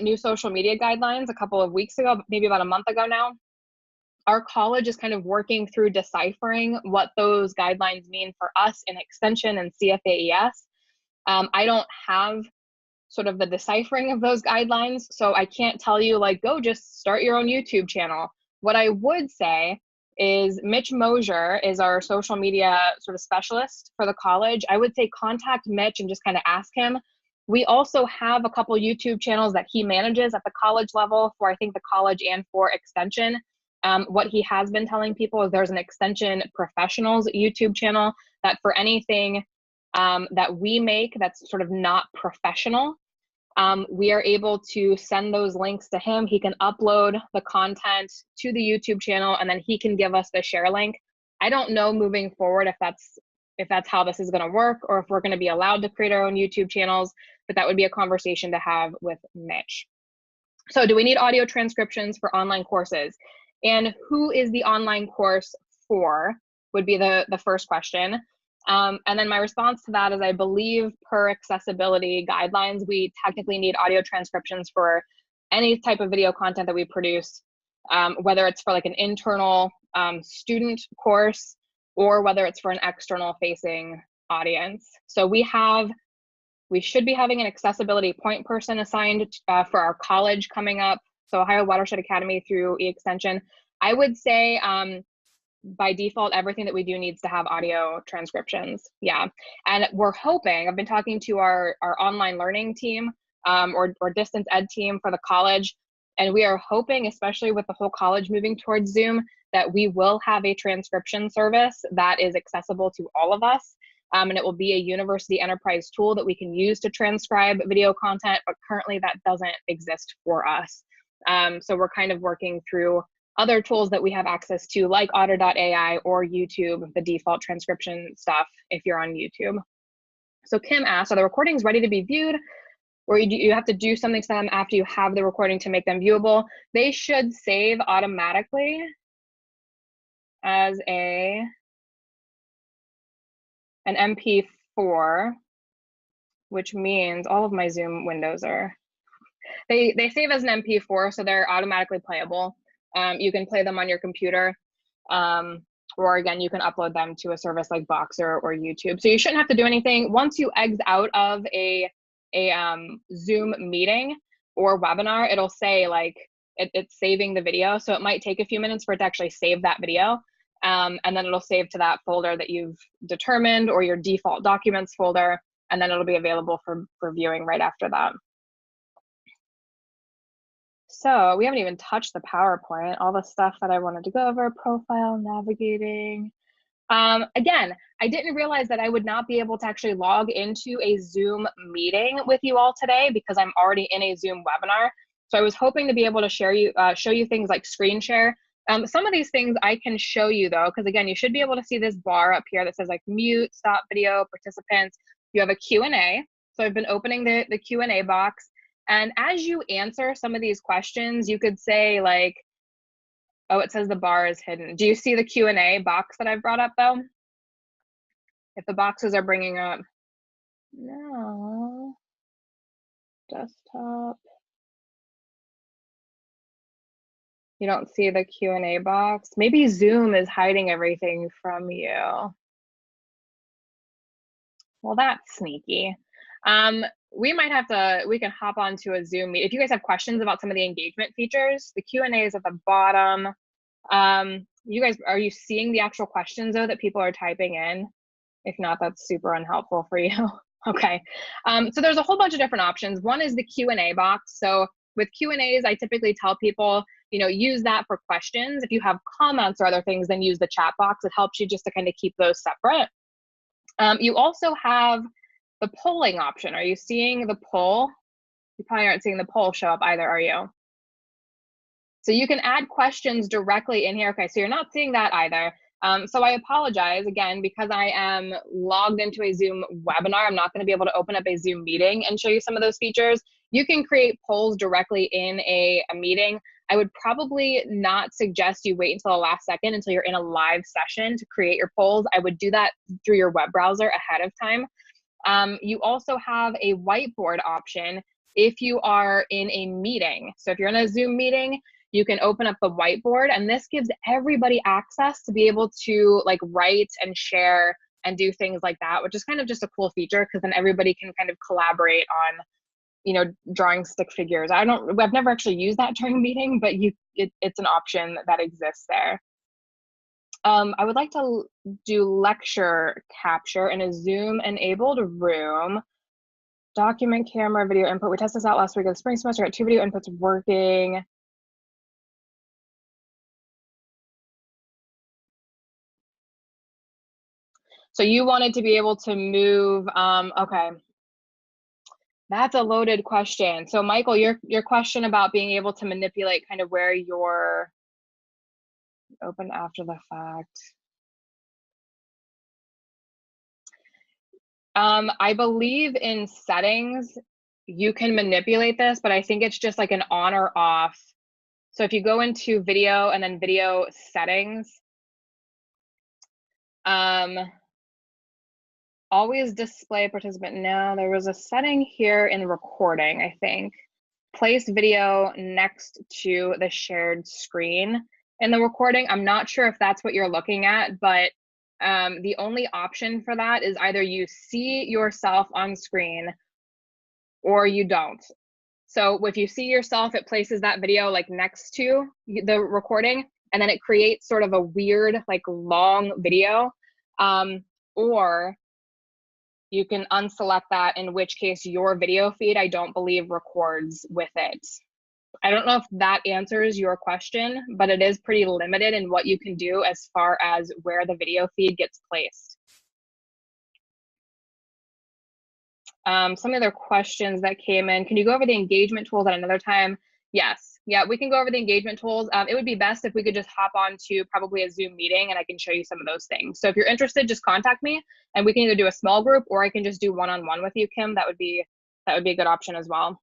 new social media guidelines a couple of weeks ago, maybe about a month ago now. Our college is kind of working through deciphering what those guidelines mean for us in Extension and CFAES. I don't have sort of the deciphering of those guidelines, so I can't tell you like, go just start your own YouTube channel. What I would say is Mitch Mosier is our social media sort of specialist for the college. I would say contact Mitch and just kind of ask him. We also have a couple YouTube channels that he manages at the college level for, I think, the college and for Extension. What he has been telling people is there's an Extension Professionals YouTube channel that for anything that we make that's sort of not professional, we are able to send those links to him. He can upload the content to the YouTube channel and then he can give us the share link. I don't know moving forward if that's how this is going to work or if we're going to be allowed to create our own YouTube channels, but that would be a conversation to have with Mitch. So do we need audio transcriptions for online courses? And who is the online course for would be the first question. And then my response to that is, I believe per accessibility guidelines, we technically need audio transcriptions for any type of video content that we produce, whether it's for like an internal student course or whether it's for an external facing audience. So we should be having an accessibility point person assigned for our college coming up. So Ohio Watershed Academy through eExtension. I would say by default, everything that we do needs to have audio transcriptions. Yeah. And we're hoping, I've been talking to our online learning team or distance ed team for the college. And we are hoping, especially with the whole college moving towards Zoom, that we will have a transcription service that is accessible to all of us. And it will be a university enterprise tool that we can use to transcribe video content, but currently that doesn't exist for us. So we're kind of working through other tools that we have access to, like Otter.ai or YouTube, the default transcription stuff if you're on YouTube. So Kim asked, are the recordings ready to be viewed, or you have to do something to them after you have the recording to make them viewable? They should save automatically as an MP4, which means all of my Zoom windows are, they save as an MP4, so they're automatically playable. You can play them on your computer, or again, you can upload them to a service like Boxer or YouTube. So you shouldn't have to do anything. Once you exit out of a Zoom meeting or webinar, it'll say like it's saving the video. So it might take a few minutes for it to actually save that video. And then it'll save to that folder that you've determined, or your default documents folder, and then it'll be available for viewing right after that. So we haven't even touched the PowerPoint, all the stuff that I wanted to go over, profile, navigating. Again, I didn't realize that I would not be able to actually log into a Zoom meeting with you all today because I'm already in a Zoom webinar. So I was hoping to be able to show you things like screen share. Some of these things I can show you though, because again, you should be able to see this bar up here that says like mute, stop video, participants. You have a Q&A. So I've been opening the Q&A box. And as you answer some of these questions, you could say like, oh, it says the bar is hidden. Do you see the Q&A box that I've brought up though? If the boxes are bringing up, no, desktop. You don't see the Q&A box? Maybe Zoom is hiding everything from you. Well, that's sneaky. We might have to, we can hop onto a Zoom meet. If you guys have questions about some of the engagement features, the Q&A is at the bottom. You guys, are you seeing the actual questions though that people are typing in? If not, that's super unhelpful for you. Okay, so there's a whole bunch of different options. One is the Q&A box. So with Q&As, I typically tell people, you know, use that for questions. If you have comments or other things, then use the chat box. It helps you just to kind of keep those separate. You also have the polling option. Are you seeing the poll? You probably aren't seeing the poll show up either, are you? So you can add questions directly in here. Okay, so you're not seeing that either. So I apologize again, because I am logged into a Zoom webinar. I'm not going to be able to open up a Zoom meeting and show you some of those features. You can create polls directly in a meeting. I would probably not suggest you wait until the last second until you're in a live session to create your polls. I would do that through your web browser ahead of time. You also have a whiteboard option if you are in a meeting. So if you're in a Zoom meeting, you can open up the whiteboard, and this gives everybody access to be able to like write and share and do things like that, which is kind of just a cool feature because then everybody can kind of collaborate on, you know, drawing stick figures. I've never actually used that during a meeting, but it's an option that exists there. I would like to do lecture capture in a Zoom enabled room. Document, camera, video input. We tested this out last week of the spring semester. Got 2 video inputs working. So you wanted to be able to move, okay. That's a loaded question. So Michael, your question about being able to manipulate kind of where you're open after the fact. I believe in settings, you can manipulate this, but I think it's just like an on or off. So if you go into video and then video settings, always display participant. No, there was a setting here in recording, I think. Place video next to the shared screen in the recording. I'm not sure if that's what you're looking at, but the only option for that is either you see yourself on screen or you don't. So if you see yourself, it places that video like next to the recording, and then it creates sort of a weird, like long video. Or you can unselect that, in which case your video feed, I don't believe, records with it. I don't know if that answers your question, but it is pretty limited in what you can do as far as where the video feed gets placed. Some other questions that came in. Can you go over the engagement tools at another time? Yes. Yeah, we can go over the engagement tools. It would be best if we could just hop on to probably a Zoom meeting and I can show you some of those things. So if you're interested, just contact me and we can either do a small group or I can just do one-on-one with you, Kim. That would be a good option as well.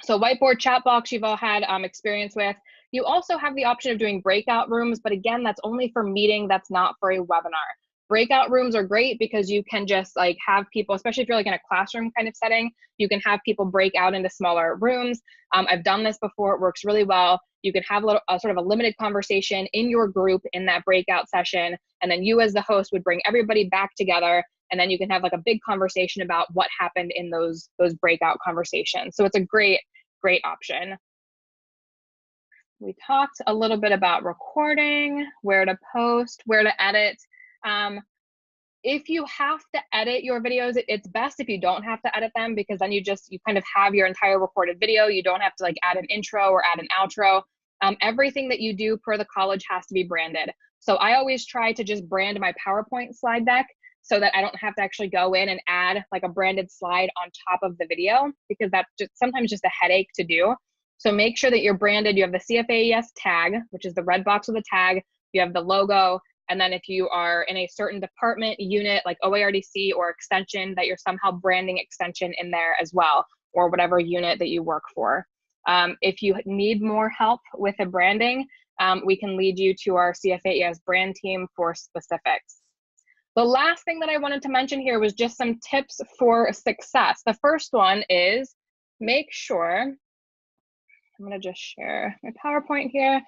So whiteboard, chat box, you've all had experience with. You also have the option of doing breakout rooms, but again, that's only for meeting, that's not for a webinar. Breakout rooms are great because you can just like have people, especially if you're like in a classroom kind of setting, you can have people break out into smaller rooms. I've done this before, it works really well. You can have a sort of a limited conversation in your group in that breakout session, and then you as the host would bring everybody back together, and then you can have like a big conversation about what happened in those breakout conversations. So it's a great option. We talked a little bit about recording, where to post, where to edit. If you have to edit your videos, it's best if you don't have to edit them, because then you kind of have your entire recorded video. You don't have to like add an intro or add an outro. Everything that you do per the college has to be branded. So I always try to just brand my PowerPoint slide deck so that I don't have to actually go in and add like a branded slide on top of the video, because that's sometimes just a headache to do. So make sure that you're branded. You have the CFAES tag, which is the red box with the tag. You have the logo. And then if you are in a certain department, unit, like OARDC or extension, that you're somehow branding extension in there as well, or whatever unit that you work for. If you need more help with the branding, we can lead you to our CFAES brand team for specifics. The last thing that I wanted to mention here was just some tips for success. The first one is make sure, I'm gonna just share my PowerPoint here.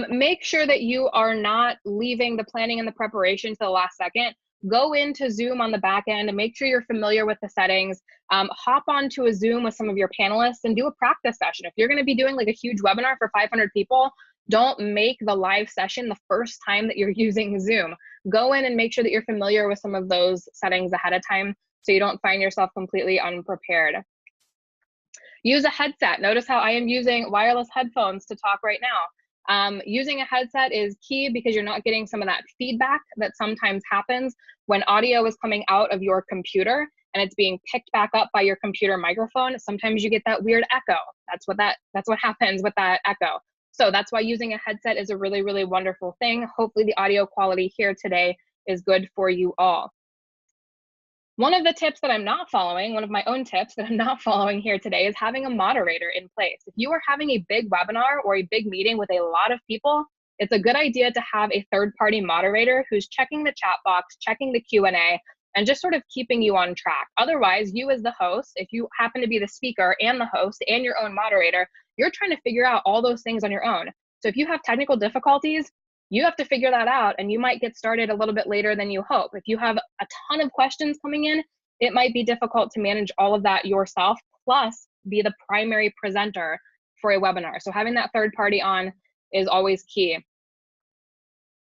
Make sure that you are not leaving the planning and the preparation to the last second. Go into Zoom on the back end and make sure you're familiar with the settings. Hop onto a Zoom with some of your panelists and do a practice session. If you're going to be doing like a huge webinar for 500 people, don't make the live session the first time that you're using Zoom. Go in and make sure that you're familiar with some of those settings ahead of time so you don't find yourself completely unprepared. Use a headset. Notice how I am using wireless headphones to talk right now. Using a headset is key because you're not getting some of that feedback that sometimes happens when audio is coming out of your computer and it's being picked back up by your computer microphone. Sometimes you get that weird echo. That's what happens with that echo. So that's why using a headset is a really, really wonderful thing. Hopefully the audio quality here today is good for you all. One of the tips that I'm not following, one of my own tips that I'm not following here today, is having a moderator in place. If you are having a big webinar or a big meeting with a lot of people, it's a good idea to have a third-party moderator who's checking the chat box, checking the Q&A, and just sort of keeping you on track. Otherwise, you as the host, if you happen to be the speaker and the host and your own moderator, you're trying to figure out all those things on your own. So if you have technical difficulties, you have to figure that out, and you might get started a little bit later than you hope. If you have a ton of questions coming in, it might be difficult to manage all of that yourself, plus be the primary presenter for a webinar. So having that third party on is always key.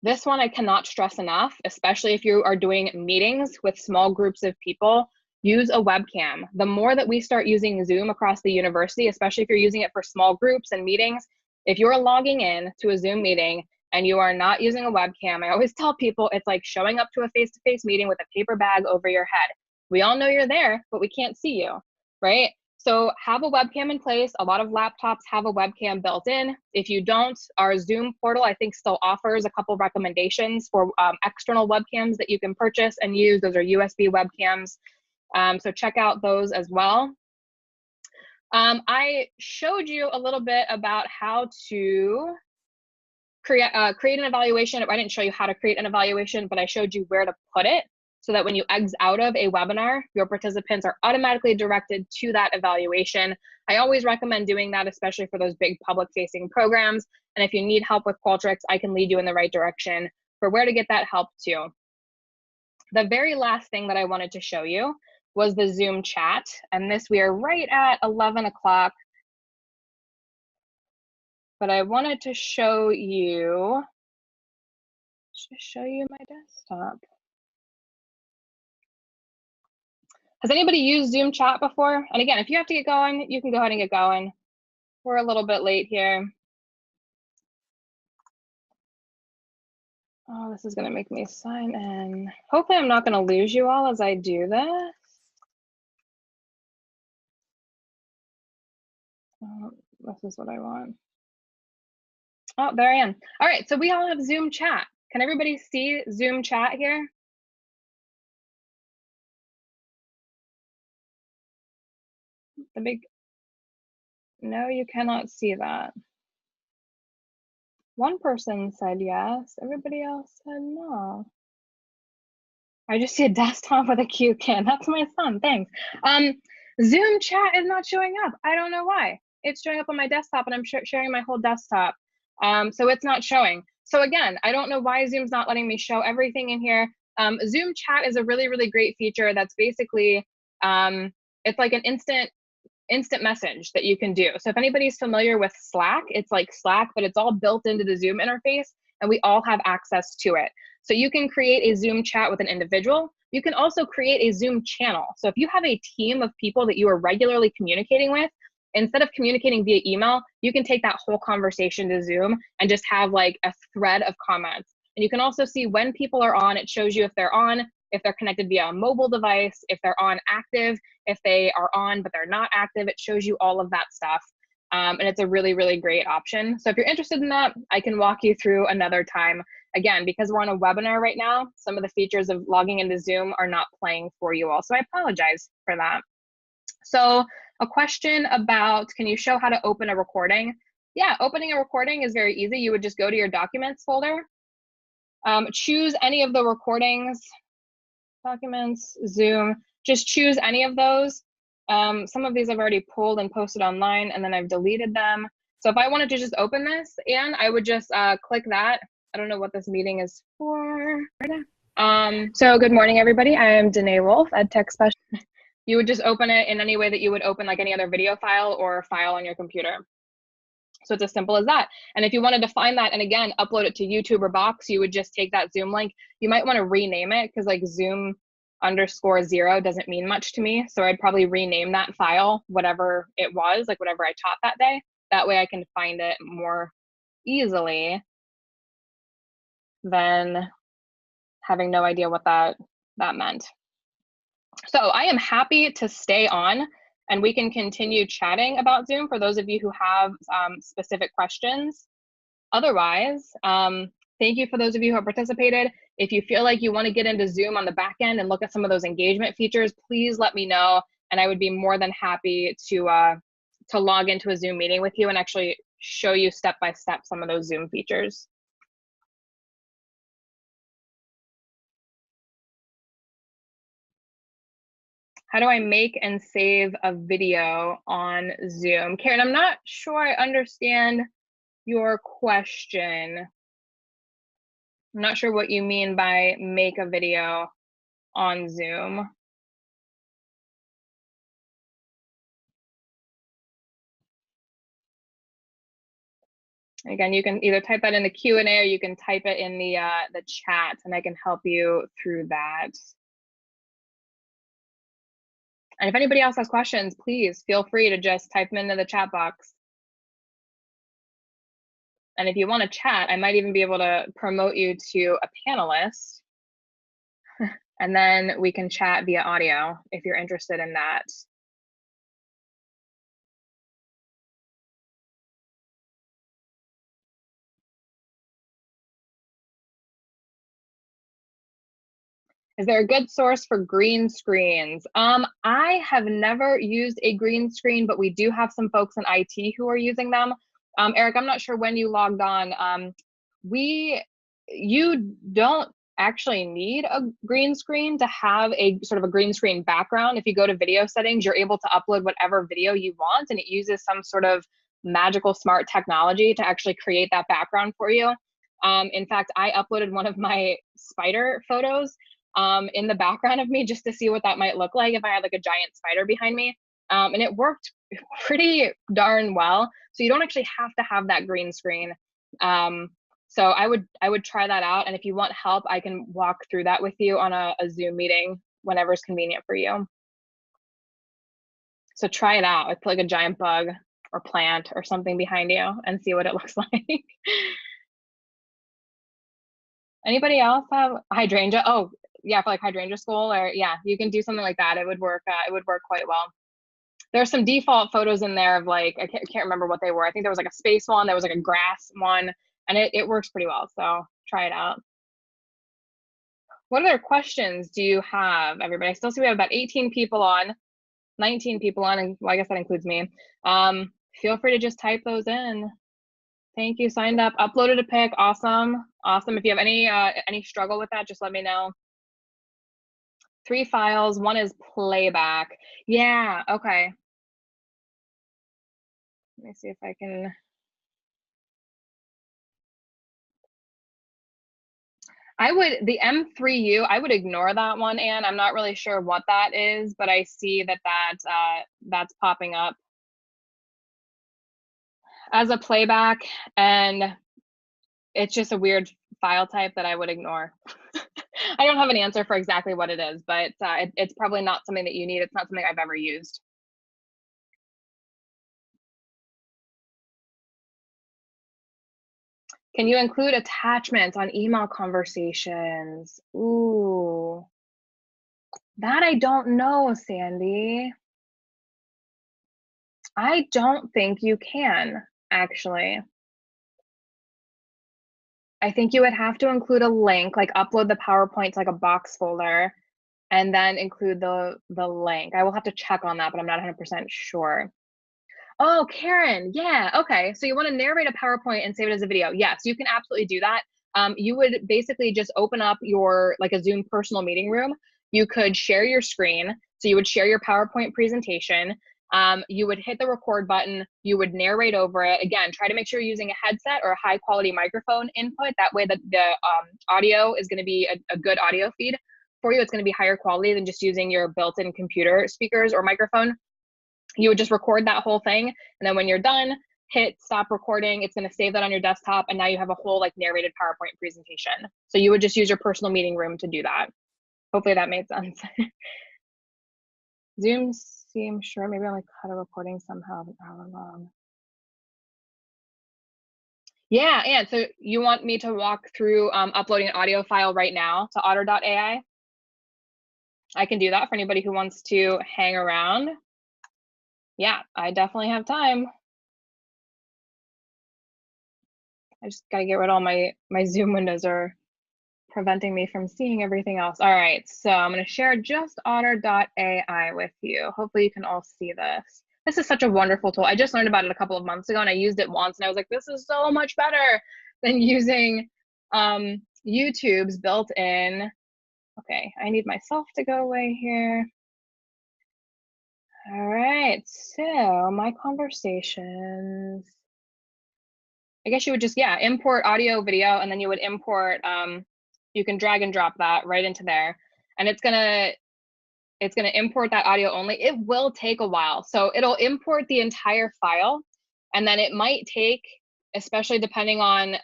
This one I cannot stress enough, especially if you are doing meetings with small groups of people, use a webcam. The more that we start using Zoom across the university, especially if you're using it for small groups and meetings, if you're logging in to a Zoom meeting and you are not using a webcam, I always tell people it's like showing up to a face-to-face meeting with a paper bag over your head. We all know you're there, but we can't see you, right? So have a webcam in place. A lot of laptops have a webcam built in. If you don't, our Zoom portal, I think, still offers a couple recommendations for external webcams that you can purchase and use. Those are USB webcams. So check out those as well. I showed you a little bit about how to create an evaluation. I didn't show you how to create an evaluation, but I showed you where to put it. so that when you exit out of a webinar, your participants are automatically directed to that evaluation. I always recommend doing that, especially for those big public-facing programs. And if you need help with Qualtrics, I can lead you in the right direction for where to get that help too. The very last thing that I wanted to show you was the Zoom chat. And this, we are right at 11 o'clock. But I wanted to show you, my desktop. Has anybody used Zoom chat before? And again, if you have to get going, you can go ahead and get going. We're a little bit late here. Oh, this is going to make me sign in. Hopefully I'm not going to lose you all as I do this. Oh, this is what I want. Oh, there I am. All right, so we all have Zoom chat. Can everybody see Zoom chat here? The big, no, you cannot see that. One person said yes, everybody else said no. I just see a desktop with a cute kid. That's my son, thanks. Zoom chat is not showing up. I don't know why. It's showing up on my desktop and I'm sharing my whole desktop. So it's not showing. So again, I don't know why Zoom's not letting me show everything in here. Zoom chat is a really, really great feature that's basically, it's like an instant message that you can do. So if anybody's familiar with Slack, it's like Slack, but it's all built into the Zoom interface and we all have access to it. So you can create a Zoom chat with an individual. You can also create a Zoom channel. So if you have a team of people that you are regularly communicating with, instead of communicating via email, you can take that whole conversation to Zoom and just have like a thread of comments. And you can also see when people are on. It shows you if they're on, if they're connected via a mobile device, if they're on active, if they are on but they're not active. It shows you all of that stuff. And it's a really, really great option. So if you're interested in that, I can walk you through another time. Again, because we're on a webinar right now, some of the features of logging into Zoom are not playing for you all. So I apologize for that. So a question about, can you show how to open a recording? Yeah, opening a recording is very easy. You would just go to your documents folder, choose any of the recordings, documents, Zoom, just choose any of those. Some of these I've already pulled and posted online and then I've deleted them. So if I wanted to just open this, and I would just click that. I don't know what this meeting is for. So good morning, everybody. I am Danae Wolf, EdTech Specialist. You would just open it in any way that you would open like any other video file or file on your computer. So it's as simple as that. And if you wanted to find that and again, upload it to YouTube or Box, you would just take that Zoom link. You might want to rename it because like Zoom_0 doesn't mean much to me. So I'd probably rename that file, whatever it was, like whatever I taught that day. That way I can find it more easily than having no idea what that meant. So I am happy to stay on and we can continue chatting about Zoom for those of you who have specific questions. Otherwise, thank you for those of you who have participated. If you feel like you want to get into Zoom on the back end and look at some of those engagement features, please let me know. And I would be more than happy to log into a Zoom meeting with you and actually show you step by step some of those Zoom features. How do I make and save a video on Zoom? Karen, I'm not sure I understand your question. I'm not sure what you mean by make a video on Zoom. Again, you can either type that in the Q&A or you can type it in the chat and I can help you through that. And if anybody else has questions, please feel free to just type them into the chat box. And if you want to chat, I might even be able to promote you to a panelist. And then we can chat via audio if you're interested in that. Is there a good source for green screens? I have never used a green screen, but we do have some folks in IT who are using them. Eric, I'm not sure when you logged on. You don't actually need a green screen to have a sort of a green screen background. If you go to video settings, you're able to upload whatever video you want, and it uses some sort of magical smart technology to actually create that background for you. In fact, I uploaded one of my spider photos in the background of me just to see what that might look like if I had like a giant spider behind me. And it worked pretty darn well. So you don't actually have to have that green screen. So I would try that out. And if you want help, I can walk through that with you on a Zoom meeting whenever it's convenient for you. So try it out. It's like a giant bug or plant or something behind you and see what it looks like. Anybody else have hydrangea? Oh, yeah, for like hydrangea school, or yeah, you can do something like that. It would work. It would work quite well. There's some default photos in there of like, I can't remember what they were. I think there was like a space one, there was like a grass one, and it works pretty well. So try it out. What other questions do you have, everybody? I still see we have about 18 people on, 19 people on, and well, I guess that includes me. Feel free to just type those in. Thank you, signed up, uploaded a pic, awesome. Awesome, if you have any struggle with that, just let me know. 3 files, one is playback. Yeah, okay. Let me see if I can. The M3U, I would ignore that one, Anne. I'm not really sure what that is, but I see that that's popping up as a playback, and it's just a weird file type that I would ignore. I don't have an answer for exactly what it is, but it's probably not something that you need. It's not something I've ever used. Can you include attachments on email conversations? Ooh, that I don't know, Sandy. I don't think you can, actually. I think you would have to include a link, like upload the PowerPoint to like a box folder and then include the link. I will have to check on that, but I'm not 100% sure. Oh, Karen, yeah, okay. So you want to narrate a PowerPoint and save it as a video. Yes, you can absolutely do that. You would basically just open up your like a Zoom personal meeting room. You could share your screen. So you would share your PowerPoint presentation. You would hit the record button. You would narrate over it. Again, try to make sure you're using a headset or a high quality microphone input. That way the audio is going to be a good audio feed for you. It's going to be higher quality than just using your built-in computer speakers or microphone. You would just record that whole thing, and then when you're done, hit stop recording. It's going to save that on your desktop, and now you have a whole like narrated PowerPoint presentation. So you would just use your personal meeting room to do that. Hopefully that made sense. Zoom seems sure. Maybe I'll like cut a recording somehow. Yeah, and so you want me to walk through uploading an audio file right now to otter.ai? I can do that for anybody who wants to hang around. Yeah, I definitely have time. I just gotta get rid of all my Zoom windows are preventing me from seeing everything else. All right, so I'm gonna share just otter.ai with you. Hopefully you can all see this. This is such a wonderful tool. I just learned about it a couple of months ago and I used it once and I was like, this is so much better than using YouTube's built-in. Okay, I need myself to go away here. All right, so my conversations. I guess you would just, yeah, import audio, video, and then you would import, you can drag and drop that right into there. And it's gonna import that audio only. It will take a while. So it'll import the entire file. And then it might take, especially depending on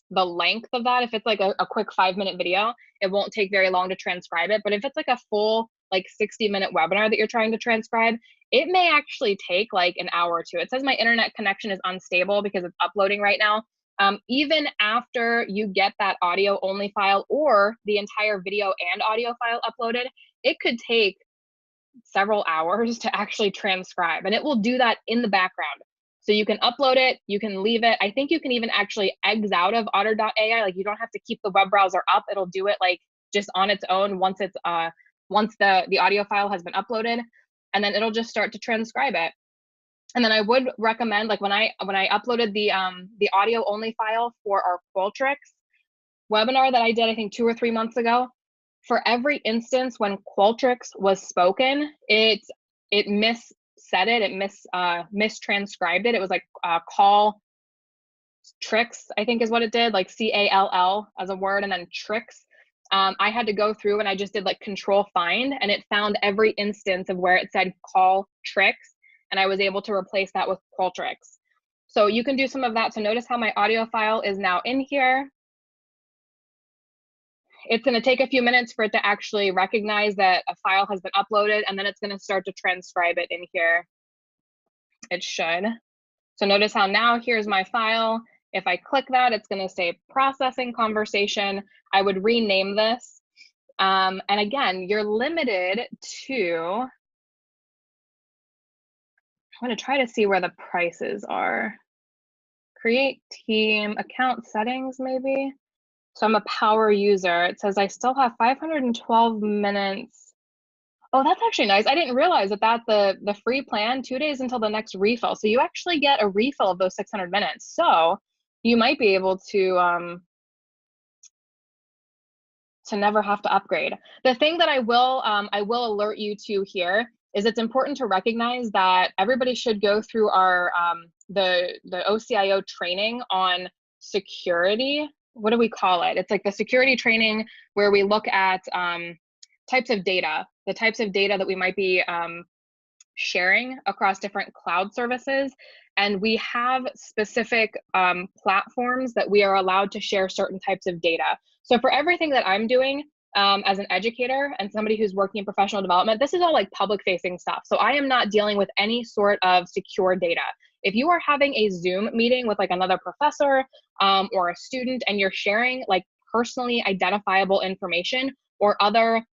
the length of that, if it's like a quick 5-minute video, it won't take very long to transcribe it. But if it's like a full like 60-minute webinar that you're trying to transcribe, it may actually take like an hour or two. It says my internet connection is unstable because it's uploading right now. Even after you get that audio only file or the entire video and audio file uploaded, it could take several hours to actually transcribe, and it will do that in the background. So you can upload it, you can leave it. I think you can even actually exit out of otter.ai. Like you don't have to keep the web browser up. It'll do it like just on its own once it's once the audio file has been uploaded, and then it'll just start to transcribe it. And then I would recommend, like when I uploaded the audio only file for our Qualtrics, webinar that I did, I think 2 or 3 months ago, for every instance when Qualtrics was spoken, it missaid it, mistranscribed it. It was like call tricks, I think is what it did, like CALL as a word, and then tricks. I had to go through and I just did like control find, and it found every instance of where it said call tricks, and I was able to replace that with Qualtrics. So you can do some of that. So notice how my audio file is now in here. It's going to take a few minutes for it to actually recognize that a file has been uploaded, and then it's going to start to transcribe it in here. It should. So notice how now here's my file. If I click that, it's going to say processing conversation. I would rename this. And again, you're limited to, I'm going to try to see where the prices are. Create team account settings, maybe. So I'm a power user. It says I still have 512 minutes. Oh, that's actually nice. I didn't realize that the free plan, 2 days until the next refill. So you actually get a refill of those 600 minutes. So you might be able to never have to upgrade. The thing that I will alert you to here is it's important to recognize that everybody should go through our the OCIO training on security. What do we call it? It's like the security training where we look at types of data, the types of data that we might be sharing across different cloud services. And we have specific platforms that we are allowed to share certain types of data. So for everything that I'm doing as an educator and somebody who's working in professional development, this is all like public facing stuff. So I am not dealing with any sort of secure data. If you are having a Zoom meeting with like another professor or a student, and you're sharing like personally identifiable information or other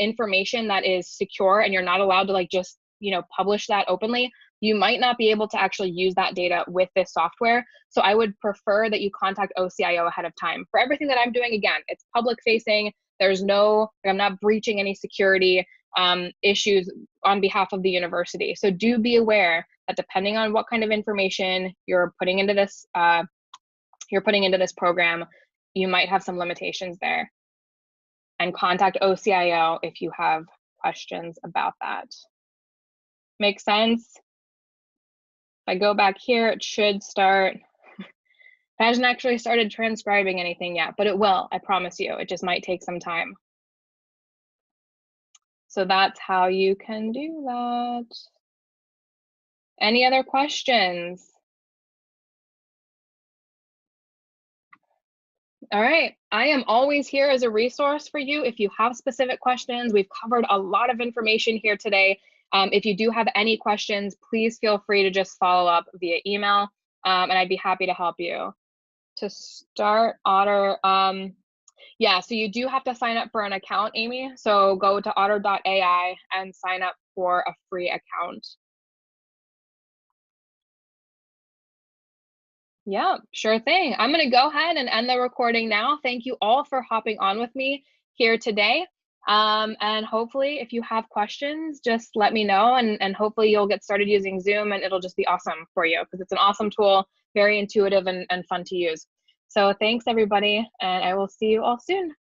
information that is secure, and you're not allowed to like just, you know, publish that openly, you might not be able to actually use that data with this software. So I would prefer that you contact OCIO ahead of time. For everything that I'm doing, again, it's public facing. There's no, I'm not breaching any security issues on behalf of the university. So do be aware that depending on what kind of information you're putting into this program, you might have some limitations there. And contact OCIO if you have questions about that. Make sense? If I go back here, it should start. It hasn't actually started transcribing anything yet, but it will, I promise you. It just might take some time. So that's how you can do that. Any other questions? All right, I am always here as a resource for you. If you have specific questions, we've covered a lot of information here today. If you do have any questions, please feel free to just follow up via email, and I'd be happy to help you. To start Otter, yeah, so you do have to sign up for an account, Amy. So go to otter.ai and sign up for a free account. Yeah, sure thing. I'm going to go ahead and end the recording now. Thank you all for hopping on with me here today. And hopefully, if you have questions, just let me know, and hopefully you'll get started using Zoom, and it'll just be awesome for you because it's an awesome tool, very intuitive and fun to use. So thanks, everybody, and I will see you all soon.